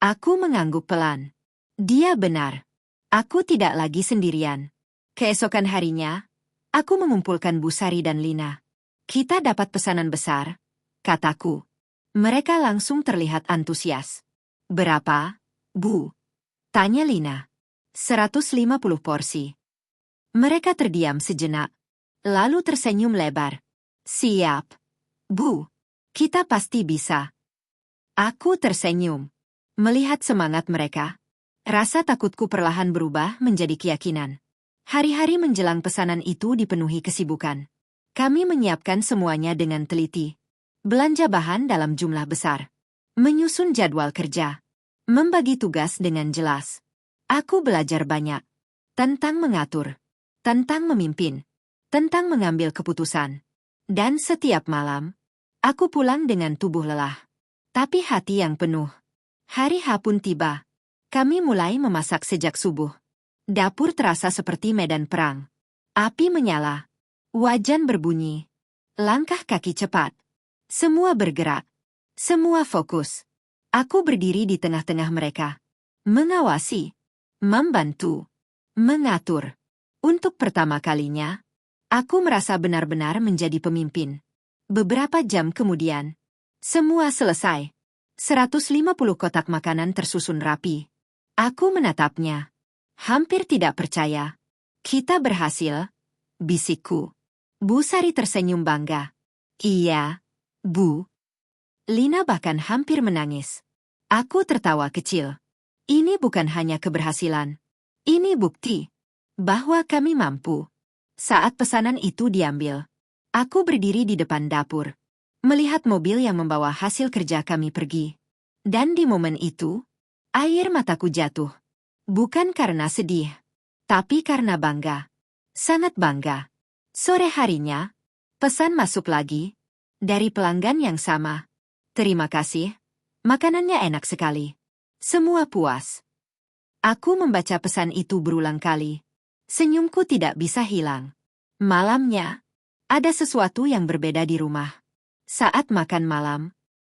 Speaker 1: Aku mengangguk pelan. Dia benar. Aku tidak lagi sendirian. Keesokan harinya, aku mengumpulkan Bu Sari dan Lina. Kita dapat pesanan besar, kataku. Mereka langsung terlihat antusias. Berapa, Bu? Tanya Lina. 150 porsi. Mereka terdiam sejenak, lalu tersenyum lebar. Siap. Bu, kita pasti bisa. Aku tersenyum. Melihat semangat mereka, rasa takutku perlahan berubah menjadi keyakinan. Hari-hari menjelang pesanan itu dipenuhi kesibukan. Kami menyiapkan semuanya dengan teliti. Belanja bahan dalam jumlah besar. Menyusun jadwal kerja. Membagi tugas dengan jelas. Aku belajar banyak. Tentang mengatur. Tentang memimpin. Tentang mengambil keputusan. Dan setiap malam, aku pulang dengan tubuh lelah. Tapi hati yang penuh. Hari H pun tiba. Kami mulai memasak sejak subuh. Dapur terasa seperti medan perang. Api menyala. Wajan berbunyi. Langkah kaki cepat. Semua bergerak. Semua fokus. Aku berdiri di tengah-tengah mereka. Mengawasi. Membantu. Mengatur. Untuk pertama kalinya, aku merasa benar-benar menjadi pemimpin. Beberapa jam kemudian, semua selesai. 150 kotak makanan tersusun rapi. Aku menatapnya. Hampir tidak percaya. Kita berhasil, bisikku. Bu Sari tersenyum bangga. Iya, Bu. Lina bahkan hampir menangis. Aku tertawa kecil. Ini bukan hanya keberhasilan. Ini bukti bahwa kami mampu. Saat pesanan itu diambil, aku berdiri di depan dapur. Melihat mobil yang membawa hasil kerja kami pergi. Dan di momen itu, air mataku jatuh. Bukan karena sedih, tapi karena bangga. Sangat bangga. Sore harinya, pesan masuk lagi. Dari pelanggan yang sama. Terima kasih. Makanannya enak sekali. Semua puas. Aku membaca pesan itu berulang kali. Senyumku tidak bisa hilang. Malamnya, ada sesuatu yang berbeda di rumah. Saat makan malam,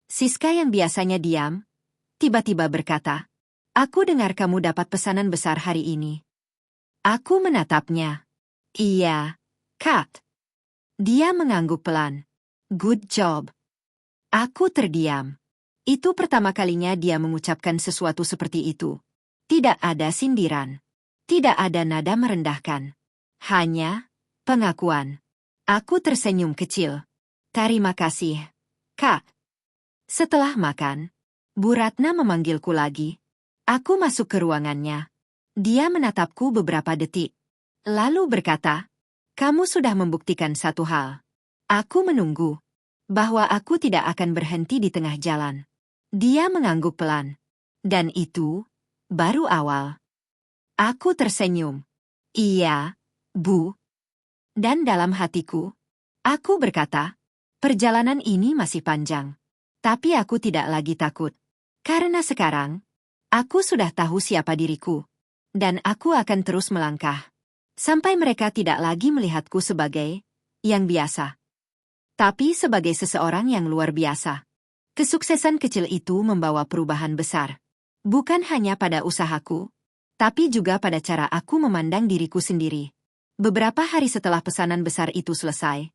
Speaker 1: Siska yang biasanya diam, tiba-tiba berkata, "Aku dengar kamu dapat pesanan besar hari ini." Aku menatapnya. Iya, Kak. Dia mengangguk pelan. Good job. Aku terdiam. Itu pertama kalinya dia mengucapkan sesuatu seperti itu. Tidak ada sindiran. Tidak ada nada merendahkan. Hanya pengakuan. Aku tersenyum kecil. Terima kasih, Kak. Setelah makan, Bu Ratna memanggilku lagi. Aku masuk ke ruangannya. Dia menatapku beberapa detik. Lalu berkata, kamu sudah membuktikan satu hal. Aku menunggu. Bahwa aku tidak akan berhenti di tengah jalan. Dia mengangguk pelan. Dan itu baru awal. Aku tersenyum. Iya, Bu. Dan dalam hatiku, aku berkata, perjalanan ini masih panjang. Tapi aku tidak lagi takut. Karena sekarang, aku sudah tahu siapa diriku. Dan aku akan terus melangkah. Sampai mereka tidak lagi melihatku sebagai yang biasa. Tapi sebagai seseorang yang luar biasa. Kesuksesan kecil itu membawa perubahan besar. Bukan hanya pada usahaku, tapi juga pada cara aku memandang diriku sendiri. Beberapa hari setelah pesanan besar itu selesai,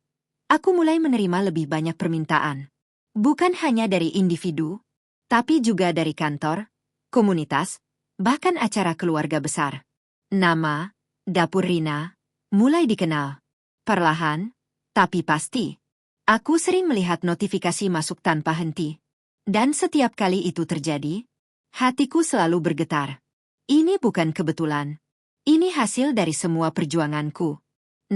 Speaker 1: aku mulai menerima lebih banyak permintaan. Bukan hanya dari individu, tapi juga dari kantor, komunitas, bahkan acara keluarga besar. Nama Dapur Rina mulai dikenal. Perlahan, tapi pasti. Aku sering melihat notifikasi masuk tanpa henti. Dan setiap kali itu terjadi, hatiku selalu bergetar. Ini bukan kebetulan. Ini hasil dari semua perjuanganku.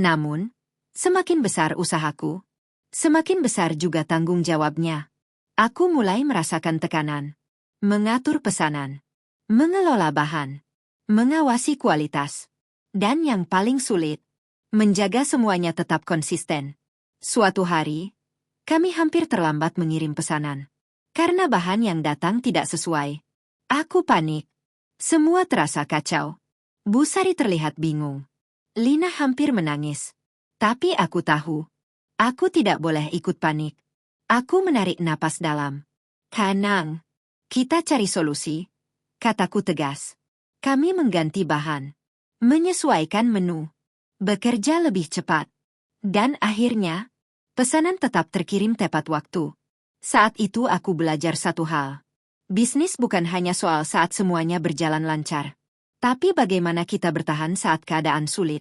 Speaker 1: Namun, semakin besar usahaku, semakin besar juga tanggung jawabnya. Aku mulai merasakan tekanan. Mengatur pesanan. Mengelola bahan. Mengawasi kualitas. Dan yang paling sulit, menjaga semuanya tetap konsisten. Suatu hari, kami hampir terlambat mengirim pesanan. Karena bahan yang datang tidak sesuai. Aku panik. Semua terasa kacau. Bu Sari terlihat bingung. Lina hampir menangis. Tapi aku tahu. Aku tidak boleh ikut panik. Aku menarik napas dalam. Tenang. Kita cari solusi. Kataku tegas. Kami mengganti bahan. Menyesuaikan menu. Bekerja lebih cepat. Dan akhirnya, pesanan tetap terkirim tepat waktu. Saat itu aku belajar satu hal. Bisnis bukan hanya soal saat semuanya berjalan lancar. Tapi bagaimana kita bertahan saat keadaan sulit.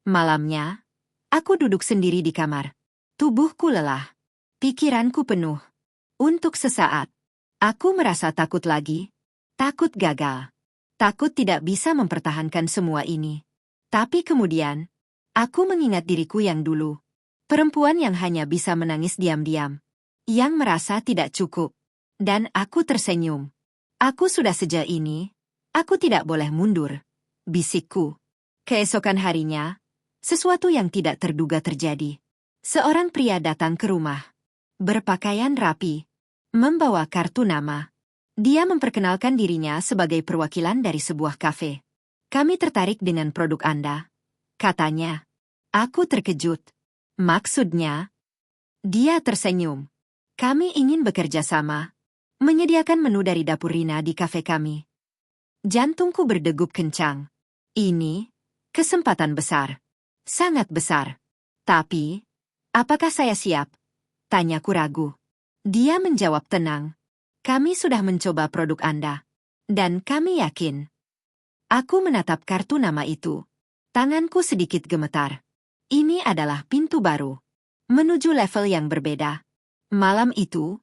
Speaker 1: Malamnya, aku duduk sendiri di kamar. Tubuhku lelah. Pikiranku penuh. Untuk sesaat, aku merasa takut lagi. Takut gagal. Takut tidak bisa mempertahankan semua ini. Tapi kemudian, aku mengingat diriku yang dulu. Perempuan yang hanya bisa menangis diam-diam. Yang merasa tidak cukup. Dan aku tersenyum. Aku sudah sejak ini. Aku tidak boleh mundur. Bisikku. Keesokan harinya, sesuatu yang tidak terduga terjadi. Seorang pria datang ke rumah. Berpakaian rapi. Membawa kartu nama. Dia memperkenalkan dirinya sebagai perwakilan dari sebuah kafe. Kami tertarik dengan produk Anda. Katanya. Aku terkejut. Maksudnya? Dia tersenyum. Kami ingin bekerja sama. Menyediakan menu dari Dapur Rina di kafe kami. Jantungku berdegup kencang. Ini kesempatan besar. Sangat besar. Tapi, apakah saya siap? Tanyaku ragu. Dia menjawab tenang. Kami sudah mencoba produk Anda. Dan kami yakin. Aku menatap kartu nama itu. Tanganku sedikit gemetar. Ini adalah pintu baru. Menuju level yang berbeda. Malam itu,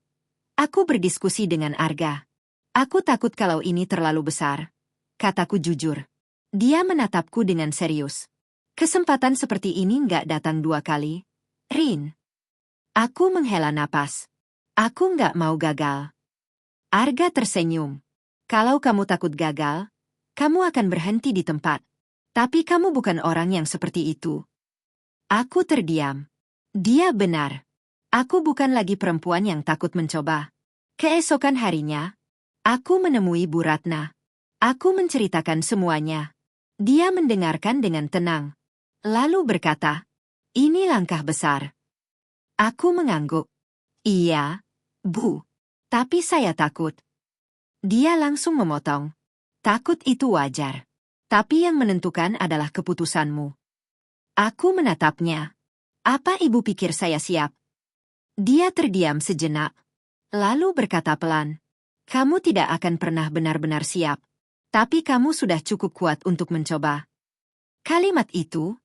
Speaker 1: aku berdiskusi dengan Arga. Aku takut kalau ini terlalu besar. Kataku jujur. Dia menatapku dengan serius. Kesempatan seperti ini nggak datang dua kali. Rin. Aku menghela napas. Aku nggak mau gagal. Arga tersenyum. Kalau kamu takut gagal, kamu akan berhenti di tempat. Tapi kamu bukan orang yang seperti itu. Aku terdiam. Dia benar. Aku bukan lagi perempuan yang takut mencoba. Keesokan harinya, aku menemui Bu Ratna. Aku menceritakan semuanya. Dia mendengarkan dengan tenang. Lalu berkata, ini langkah besar. Aku mengangguk. Iya, Bu. Tapi saya takut. Dia langsung memotong. Takut itu wajar. Tapi yang menentukan adalah keputusanmu. Aku menatapnya. Apa ibu pikir saya siap? Dia terdiam sejenak. Lalu berkata pelan. Kamu tidak akan pernah benar-benar siap. Tapi kamu sudah cukup kuat untuk mencoba. Kalimat itu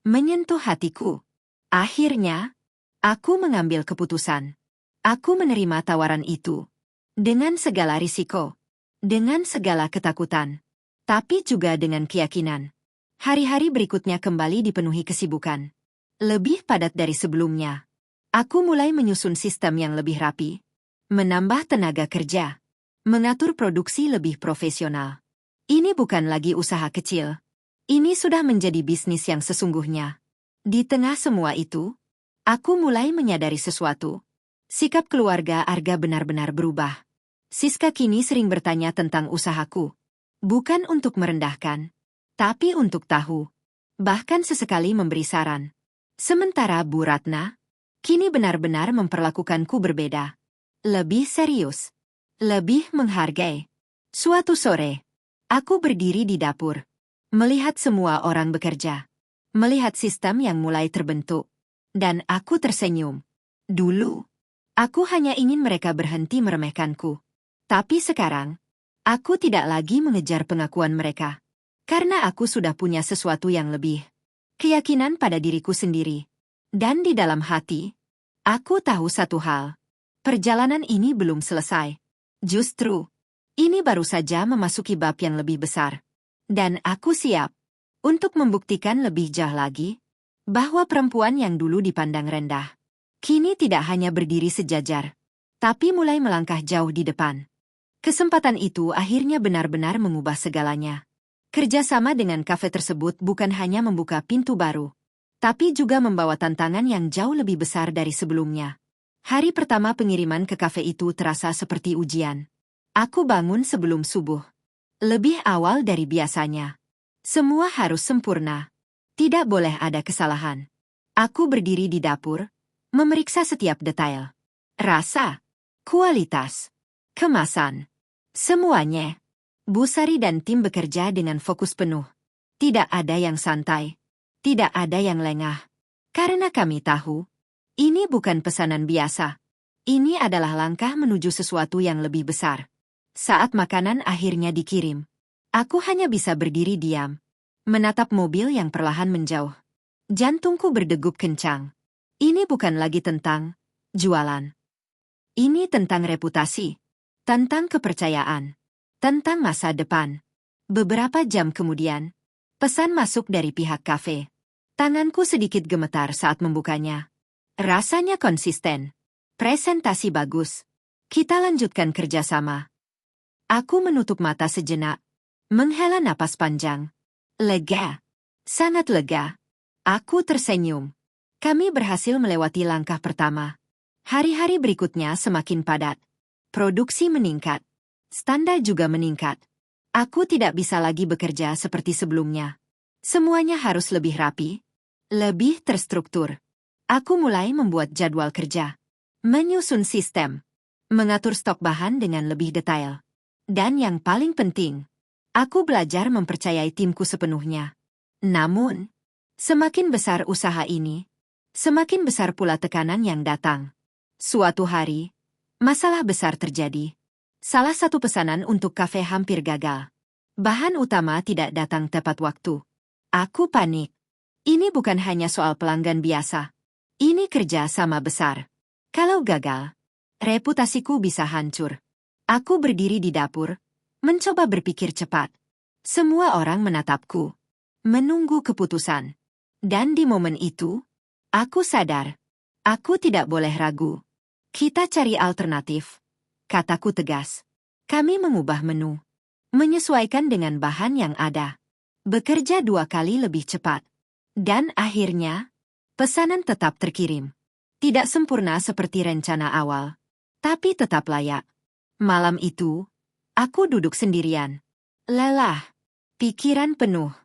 Speaker 1: menyentuh hatiku. Akhirnya, aku mengambil keputusan. Aku menerima tawaran itu. Dengan segala risiko. Dengan segala ketakutan. Tapi juga dengan keyakinan. Hari-hari berikutnya kembali dipenuhi kesibukan. Lebih padat dari sebelumnya. Aku mulai menyusun sistem yang lebih rapi. Menambah tenaga kerja. Mengatur produksi lebih profesional. Ini bukan lagi usaha kecil. Ini sudah menjadi bisnis yang sesungguhnya. Di tengah semua itu, aku mulai menyadari sesuatu. Sikap keluarga Arga benar-benar berubah. Siska kini sering bertanya tentang usahaku. Bukan untuk merendahkan, tapi untuk tahu. Bahkan sesekali memberi saran. Sementara Bu Ratna, kini benar-benar memperlakukanku berbeda. Lebih serius. Lebih menghargai. Suatu sore, aku berdiri di dapur. Melihat semua orang bekerja. Melihat sistem yang mulai terbentuk. Dan aku tersenyum. Dulu, aku hanya ingin mereka berhenti meremehkanku. Tapi sekarang, aku tidak lagi mengejar pengakuan mereka. Karena aku sudah punya sesuatu yang lebih. Keyakinan pada diriku sendiri. Dan di dalam hati, aku tahu satu hal. Perjalanan ini belum selesai. Justru, ini baru saja memasuki bab yang lebih besar. Dan aku siap untuk membuktikan lebih jauh lagi bahwa perempuan yang dulu dipandang rendah, kini tidak hanya berdiri sejajar, tapi mulai melangkah jauh di depan. Kesempatan itu akhirnya benar-benar mengubah segalanya. Kerjasama dengan kafe tersebut bukan hanya membuka pintu baru, tapi juga membawa tantangan yang jauh lebih besar dari sebelumnya. Hari pertama pengiriman ke kafe itu terasa seperti ujian. Aku bangun sebelum subuh. Lebih awal dari biasanya. Semua harus sempurna. Tidak boleh ada kesalahan. Aku berdiri di dapur, memeriksa setiap detail. Rasa, kualitas, kemasan. Semuanya. Bu Sari dan tim bekerja dengan fokus penuh. Tidak ada yang santai. Tidak ada yang lengah. Karena kami tahu, ini bukan pesanan biasa. Ini adalah langkah menuju sesuatu yang lebih besar. Saat makanan akhirnya dikirim, aku hanya bisa berdiri diam, menatap mobil yang perlahan menjauh. Jantungku berdegup kencang. Ini bukan lagi tentang jualan. Ini tentang reputasi, tentang kepercayaan, tentang masa depan. Beberapa jam kemudian, pesan masuk dari pihak kafe. Tanganku sedikit gemetar saat membukanya. Rasanya konsisten. Presentasi bagus. Kita lanjutkan kerjasama. Aku menutup mata sejenak, menghela napas panjang. Lega. Sangat lega. Aku tersenyum. Kami berhasil melewati langkah pertama. Hari-hari berikutnya semakin padat. Produksi meningkat. Standar juga meningkat. Aku tidak bisa lagi bekerja seperti sebelumnya. Semuanya harus lebih rapi, lebih terstruktur. Aku mulai membuat jadwal kerja, menyusun sistem, mengatur stok bahan dengan lebih detail. Dan yang paling penting, aku belajar mempercayai timku sepenuhnya. Namun, semakin besar usaha ini, semakin besar pula tekanan yang datang. Suatu hari, masalah besar terjadi. Salah satu pesanan untuk kafe hampir gagal. Bahan utama tidak datang tepat waktu. Aku panik. Ini bukan hanya soal pelanggan biasa. Ini kerja sama besar. Kalau gagal, reputasiku bisa hancur. Aku berdiri di dapur, mencoba berpikir cepat. Semua orang menatapku, menunggu keputusan. Dan di momen itu, aku sadar, aku tidak boleh ragu. Kita cari alternatif, kataku tegas. Kami mengubah menu, menyesuaikan dengan bahan yang ada. Bekerja 2 kali lebih cepat. Dan akhirnya, pesanan tetap terkirim. Tidak sempurna seperti rencana awal, tapi tetap layak. Malam itu, aku duduk sendirian. Lelah, pikiran penuh.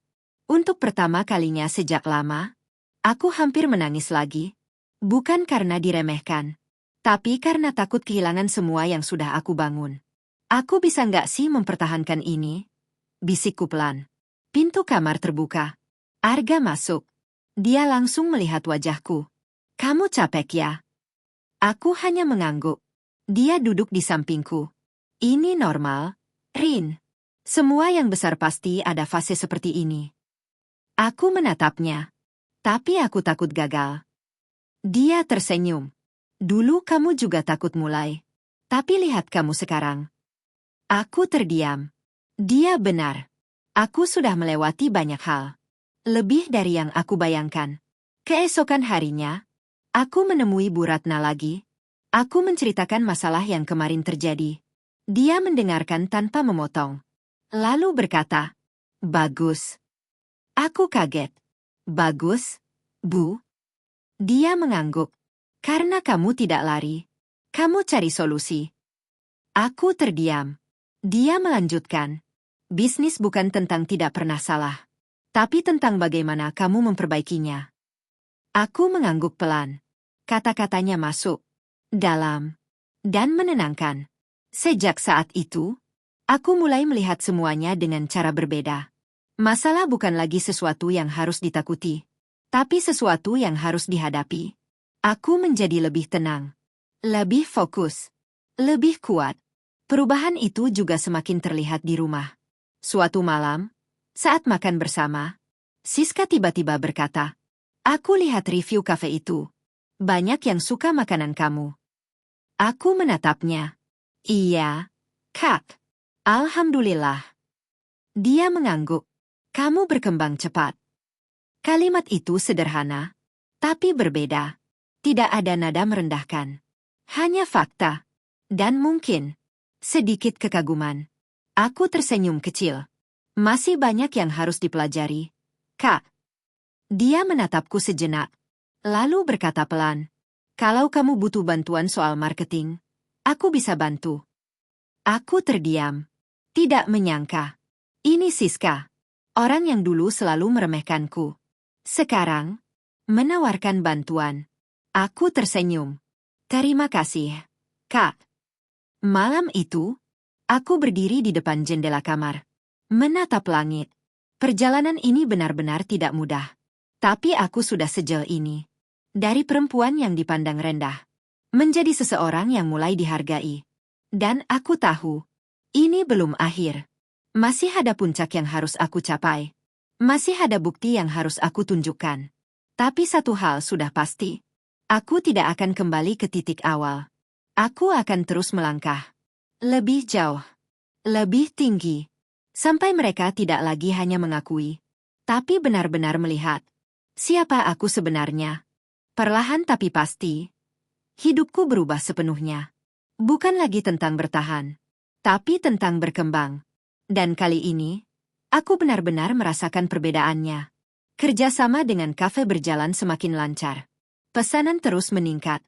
Speaker 1: Untuk pertama kalinya sejak lama, aku hampir menangis lagi. Bukan karena diremehkan, tapi karena takut kehilangan semua yang sudah aku bangun. Aku bisa nggak sih mempertahankan ini? Bisikku pelan. Pintu kamar terbuka. Arga masuk. Dia langsung melihat wajahku. Kamu capek ya? Aku hanya mengangguk. Dia duduk di sampingku. Ini normal, Rin. Semua yang besar pasti ada fase seperti ini. Aku menatapnya. Tapi aku takut gagal. Dia tersenyum. Dulu kamu juga takut mulai. Tapi lihat kamu sekarang. Aku terdiam. Dia benar. Aku sudah melewati banyak hal. Lebih dari yang aku bayangkan. Keesokan harinya, aku menemui Bu Ratna lagi. Aku menceritakan masalah yang kemarin terjadi. Dia mendengarkan tanpa memotong. Lalu berkata, "Bagus." Aku kaget. "Bagus, Bu?" Dia mengangguk. "Karena kamu tidak lari. Kamu cari solusi." Aku terdiam. Dia melanjutkan, "Bisnis bukan tentang tidak pernah salah, tapi tentang bagaimana kamu memperbaikinya." Aku mengangguk pelan. Kata-katanya masuk dalam dan menenangkan. Sejak saat itu, aku mulai melihat semuanya dengan cara berbeda. Masalah bukan lagi sesuatu yang harus ditakuti, tapi sesuatu yang harus dihadapi. Aku menjadi lebih tenang, lebih fokus, lebih kuat. Perubahan itu juga semakin terlihat di rumah. Suatu malam, saat makan bersama, Siska tiba-tiba berkata, "Aku lihat review kafe itu. Banyak yang suka makanan kamu." Aku menatapnya. "Iya, Kak. Alhamdulillah." Dia mengangguk. "Kamu berkembang cepat." Kalimat itu sederhana, tapi berbeda. Tidak ada nada merendahkan. Hanya fakta. Dan mungkin sedikit kekaguman. Aku tersenyum kecil. "Masih banyak yang harus dipelajari, Kak." Dia menatapku sejenak. Lalu berkata pelan, "Kalau kamu butuh bantuan soal marketing, aku bisa bantu." Aku terdiam. Tidak menyangka. Ini Siska. Orang yang dulu selalu meremehkanku. Sekarang, menawarkan bantuan. Aku tersenyum. "Terima kasih, Kak." Malam itu, aku berdiri di depan jendela kamar. Menatap langit. Perjalanan ini benar-benar tidak mudah. Tapi aku sudah sejauh ini. Dari perempuan yang dipandang rendah, menjadi seseorang yang mulai dihargai. Dan aku tahu, ini belum akhir. Masih ada puncak yang harus aku capai. Masih ada bukti yang harus aku tunjukkan. Tapi satu hal sudah pasti. Aku tidak akan kembali ke titik awal. Aku akan terus melangkah. Lebih jauh. Lebih tinggi. Sampai mereka tidak lagi hanya mengakui, tapi benar-benar melihat siapa aku sebenarnya. Perlahan tapi pasti, hidupku berubah sepenuhnya. Bukan lagi tentang bertahan, tapi tentang berkembang. Dan kali ini, aku benar-benar merasakan perbedaannya. Kerjasama dengan kafe berjalan semakin lancar. Pesanan terus meningkat.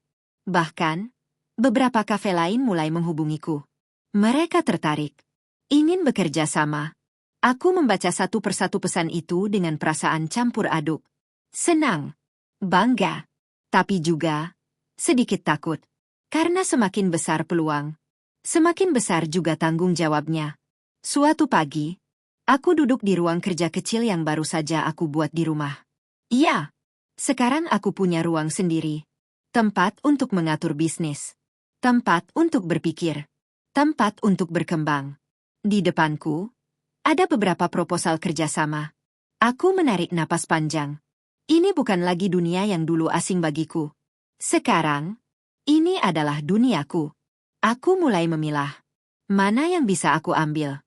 Speaker 1: Bahkan, beberapa kafe lain mulai menghubungiku. Mereka tertarik, ingin bekerja sama. Aku membaca satu persatu pesan itu dengan perasaan campur aduk. Senang, bangga, tapi juga sedikit takut. Karena semakin besar peluang, semakin besar juga tanggung jawabnya. Suatu pagi, aku duduk di ruang kerja kecil yang baru saja aku buat di rumah. Iya, sekarang aku punya ruang sendiri. Tempat untuk mengatur bisnis. Tempat untuk berpikir. Tempat untuk berkembang. Di depanku, ada beberapa proposal kerjasama. Aku menarik napas panjang. Ini bukan lagi dunia yang dulu asing bagiku. Sekarang, ini adalah duniaku. Aku mulai memilah. Mana yang bisa aku ambil?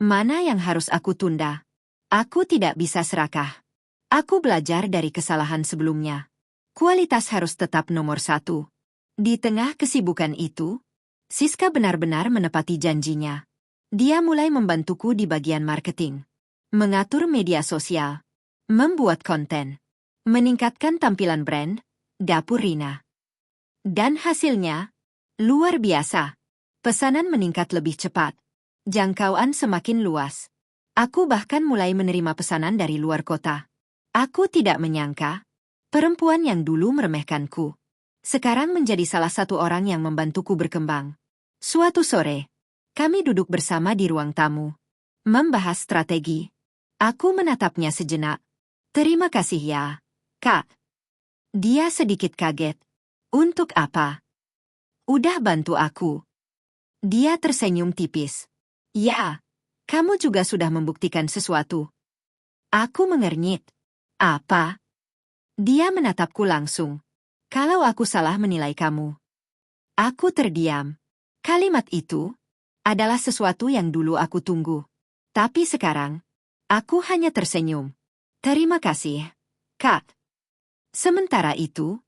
Speaker 1: Mana yang harus aku tunda? Aku tidak bisa serakah. Aku belajar dari kesalahan sebelumnya. Kualitas harus tetap nomor satu. Di tengah kesibukan itu, Siska benar-benar menepati janjinya. Dia mulai membantuku di bagian marketing, mengatur media sosial, membuat konten, meningkatkan tampilan brand, dapur Rina. Dan hasilnya, luar biasa. Pesanan meningkat lebih cepat. Jangkauan semakin luas. Aku bahkan mulai menerima pesanan dari luar kota. Aku tidak menyangka, perempuan yang dulu meremehkanku, sekarang menjadi salah satu orang yang membantuku berkembang. Suatu sore, kami duduk bersama di ruang tamu, membahas strategi. Aku menatapnya sejenak. "Terima kasih ya, Kak." Dia sedikit kaget. "Untuk apa?" "Udah bantu aku." Dia tersenyum tipis. "Ya, kamu juga sudah membuktikan sesuatu." Aku mengernyit. Apa? Dia menatapku langsung. Kalau aku salah menilai kamu. Aku terdiam. Kalimat itu adalah sesuatu yang dulu aku tunggu. Tapi sekarang, aku hanya tersenyum. Terima kasih, Kak. Sementara itu,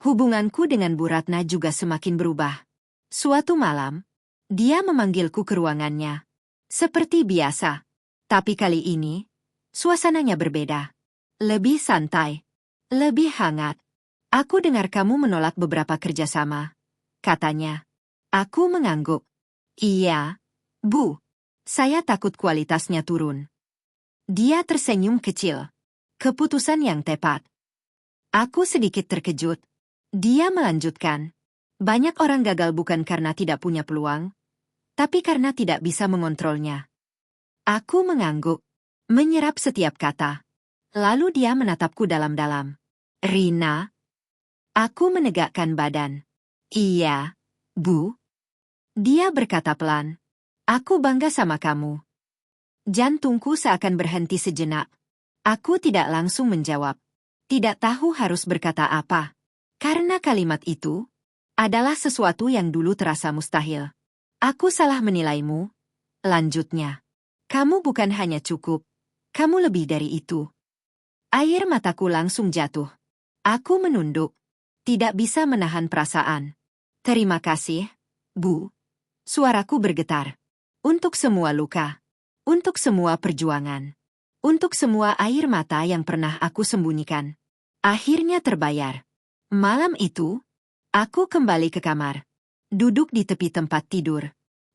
Speaker 1: hubunganku dengan Bu Ratna juga semakin berubah. Suatu malam, dia memanggilku ke ruangannya. Seperti biasa. Tapi kali ini, suasananya berbeda. Lebih santai. Lebih hangat. Aku dengar kamu menolak beberapa kerjasama. Katanya. Aku mengangguk. Iya, Bu. Saya takut kualitasnya turun. Dia tersenyum kecil. Keputusan yang tepat. Aku sedikit terkejut. Dia melanjutkan. Banyak orang gagal bukan karena tidak punya peluang, tapi karena tidak bisa mengontrolnya. Aku mengangguk. Menyerap setiap kata. Lalu dia menatapku dalam-dalam. Rina? Aku menegakkan badan. Iya, Bu. Dia berkata pelan. Aku bangga sama kamu. Jantungku seakan berhenti sejenak. Aku tidak langsung menjawab. Tidak tahu harus berkata apa. Karena kalimat itu adalah sesuatu yang dulu terasa mustahil. Aku salah menilaimu. Lanjutnya. Kamu bukan hanya cukup. Kamu lebih dari itu. Air mataku langsung jatuh. Aku menunduk. Tidak bisa menahan perasaan. Terima kasih, Bu. Suaraku bergetar. Untuk semua luka. Untuk semua perjuangan. Untuk semua air mata yang pernah aku sembunyikan. Akhirnya terbayar. Malam itu, aku kembali ke kamar. Duduk di tepi tempat tidur.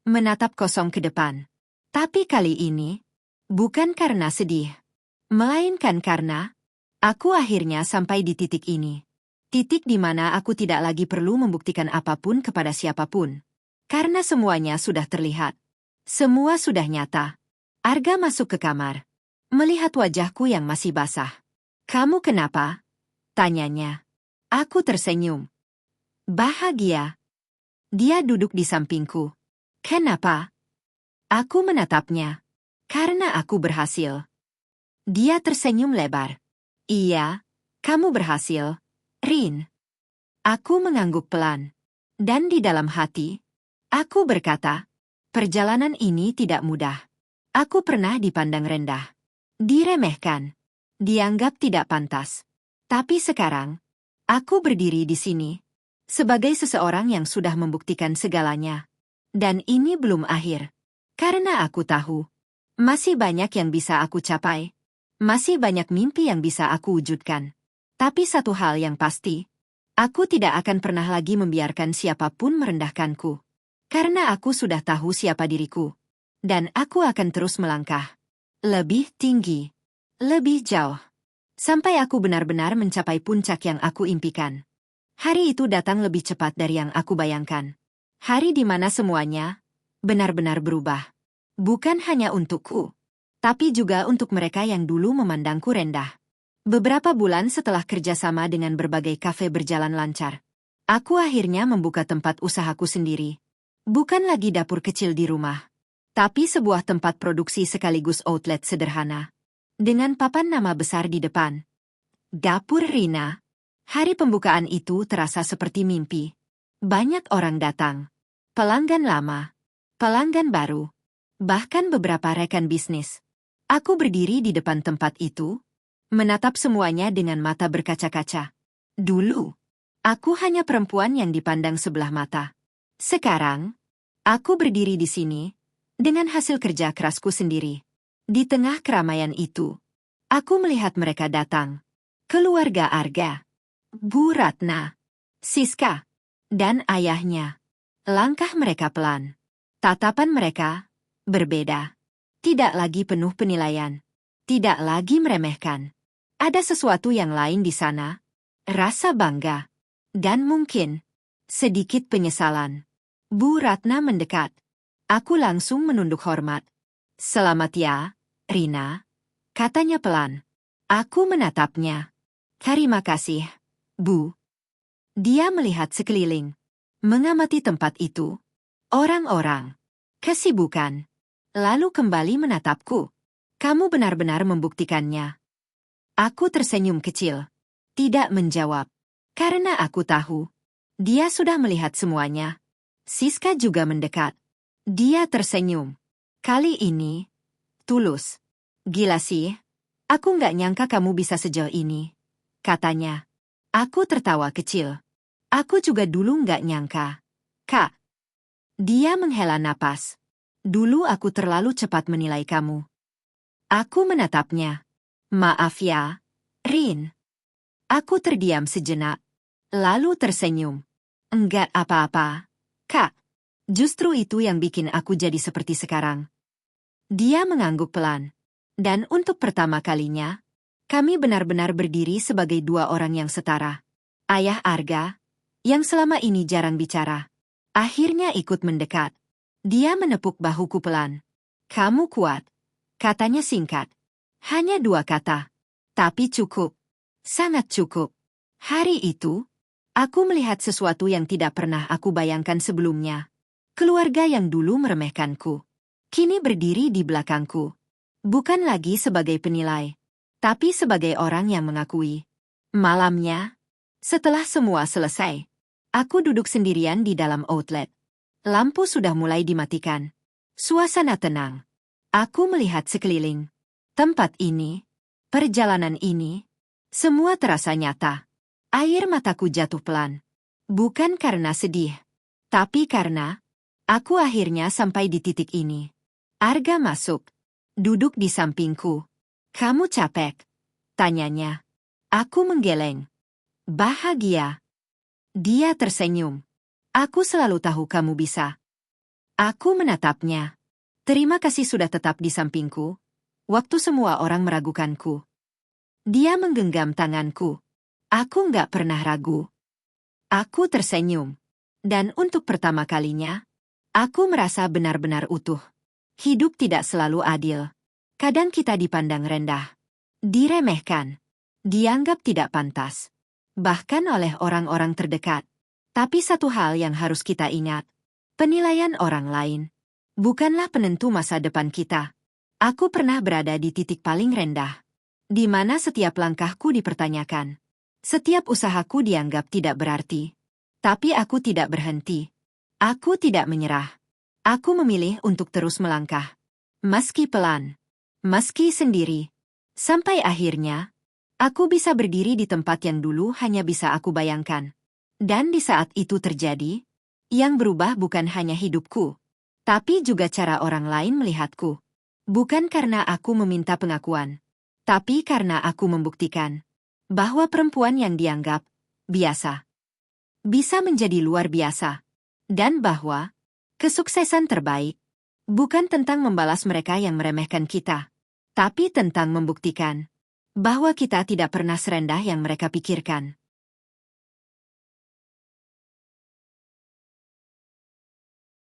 Speaker 1: Menatap kosong ke depan. Tapi kali ini, bukan karena sedih. Melainkan karena aku akhirnya sampai di titik ini. Titik di mana aku tidak lagi perlu membuktikan apapun kepada siapapun. Karena semuanya sudah terlihat. Semua sudah nyata. Arga masuk ke kamar. Melihat wajahku yang masih basah. Kamu kenapa? Tanyanya. Aku tersenyum. Bahagia. Dia duduk di sampingku. Kenapa? Aku menatapnya. Karena aku berhasil. Dia tersenyum lebar. Iya, kamu berhasil. Rin. Aku mengangguk pelan. Dan di dalam hati, aku berkata, perjalanan ini tidak mudah. Aku pernah dipandang rendah. Diremehkan. Dianggap tidak pantas. Tapi sekarang, aku berdiri di sini. Sebagai seseorang yang sudah membuktikan segalanya. Dan ini belum akhir. Karena aku tahu, masih banyak yang bisa aku capai. Masih banyak mimpi yang bisa aku wujudkan. Tapi satu hal yang pasti, aku tidak akan pernah lagi membiarkan siapapun merendahkanku. Karena aku sudah tahu siapa diriku. Dan aku akan terus melangkah. Lebih tinggi. Lebih jauh. Sampai aku benar-benar mencapai puncak yang aku impikan. Hari itu datang lebih cepat dari yang aku bayangkan. Hari di mana semuanya benar-benar berubah. Bukan hanya untukku, tapi juga untuk mereka yang dulu memandangku rendah. Beberapa bulan setelah kerjasama dengan berbagai kafe berjalan lancar, aku akhirnya membuka tempat usahaku sendiri. Bukan lagi dapur kecil di rumah, tapi sebuah tempat produksi sekaligus outlet sederhana. Dengan papan nama besar di depan. Dapur Rina. Hari pembukaan itu terasa seperti mimpi. Banyak orang datang. Pelanggan lama. Pelanggan baru. Bahkan beberapa rekan bisnis. Aku berdiri di depan tempat itu, menatap semuanya dengan mata berkaca-kaca. Dulu, aku hanya perempuan yang dipandang sebelah mata. Sekarang, aku berdiri di sini, dengan hasil kerja kerasku sendiri. Di tengah keramaian itu, aku melihat mereka datang. Keluarga Arga, Bu Ratna, Siska, dan ayahnya. Langkah mereka pelan. Tatapan mereka berbeda. Tidak lagi penuh penilaian. Tidak lagi meremehkan. Ada sesuatu yang lain di sana. Rasa bangga. Dan mungkin sedikit penyesalan. Bu Ratna mendekat. Aku langsung menunduk hormat. Selamat ya, Rina. Katanya pelan. Aku menatapnya. Terima kasih, Bu. Dia melihat sekeliling. Mengamati tempat itu. Orang-orang. Kesibukan. Lalu kembali menatapku. Kamu benar-benar membuktikannya. Aku tersenyum kecil. Tidak menjawab. Karena aku tahu. Dia sudah melihat semuanya. Siska juga mendekat. Dia tersenyum. Kali ini, tulus. Gila sih. Aku nggak nyangka kamu bisa sejauh ini. Katanya. Aku tertawa kecil. Aku juga dulu nggak nyangka. Kak. Dia menghela napas. Dulu aku terlalu cepat menilai kamu. Aku menatapnya. Maaf ya, Rin. Aku terdiam sejenak. Lalu tersenyum. Enggak apa-apa, Kak. Justru itu yang bikin aku jadi seperti sekarang. Dia mengangguk pelan. Dan untuk pertama kalinya, kami benar-benar berdiri sebagai dua orang yang setara. Ayah Arga, yang selama ini jarang bicara, akhirnya ikut mendekat. Dia menepuk bahuku pelan. Kamu kuat, katanya singkat. Hanya 2 kata. Tapi cukup. Sangat cukup. Hari itu, aku melihat sesuatu yang tidak pernah aku bayangkan sebelumnya. Keluarga yang dulu meremehkanku, kini berdiri di belakangku. Bukan lagi sebagai penilai, tapi sebagai orang yang mengakui. Malamnya, setelah semua selesai, aku duduk sendirian di dalam outlet. Lampu sudah mulai dimatikan. Suasana tenang. Aku melihat sekeliling. Tempat ini, perjalanan ini, semua terasa nyata. Air mataku jatuh pelan. Bukan karena sedih, tapi karena aku akhirnya sampai di titik ini. Arga masuk. Duduk di sampingku. Kamu capek? Tanyanya. Aku menggeleng. Bahagia. Dia tersenyum. Aku selalu tahu kamu bisa. Aku menatapnya. Terima kasih sudah tetap di sampingku, waktu semua orang meragukanku. Dia menggenggam tanganku. Aku nggak pernah ragu. Aku tersenyum. Dan untuk pertama kalinya, aku merasa benar-benar utuh. Hidup tidak selalu adil. Kadang kita dipandang rendah, diremehkan, dianggap tidak pantas, bahkan oleh orang-orang terdekat. Tapi satu hal yang harus kita ingat, penilaian orang lain bukanlah penentu masa depan kita. Aku pernah berada di titik paling rendah, di mana setiap langkahku dipertanyakan. Setiap usahaku dianggap tidak berarti. Tapi aku tidak berhenti. Aku tidak menyerah. Aku memilih untuk terus melangkah. Meski pelan, meski sendiri. Sampai akhirnya, aku bisa berdiri di tempat yang dulu hanya bisa aku bayangkan. Dan di saat itu terjadi, yang berubah bukan hanya hidupku, tapi juga cara orang lain melihatku. Bukan karena aku meminta pengakuan, tapi karena aku membuktikan bahwa perempuan yang dianggap biasa bisa menjadi luar biasa. Dan bahwa kesuksesan terbaik bukan tentang membalas mereka yang meremehkan kita, tapi tentang membuktikan bahwa kita tidak pernah serendah yang mereka pikirkan.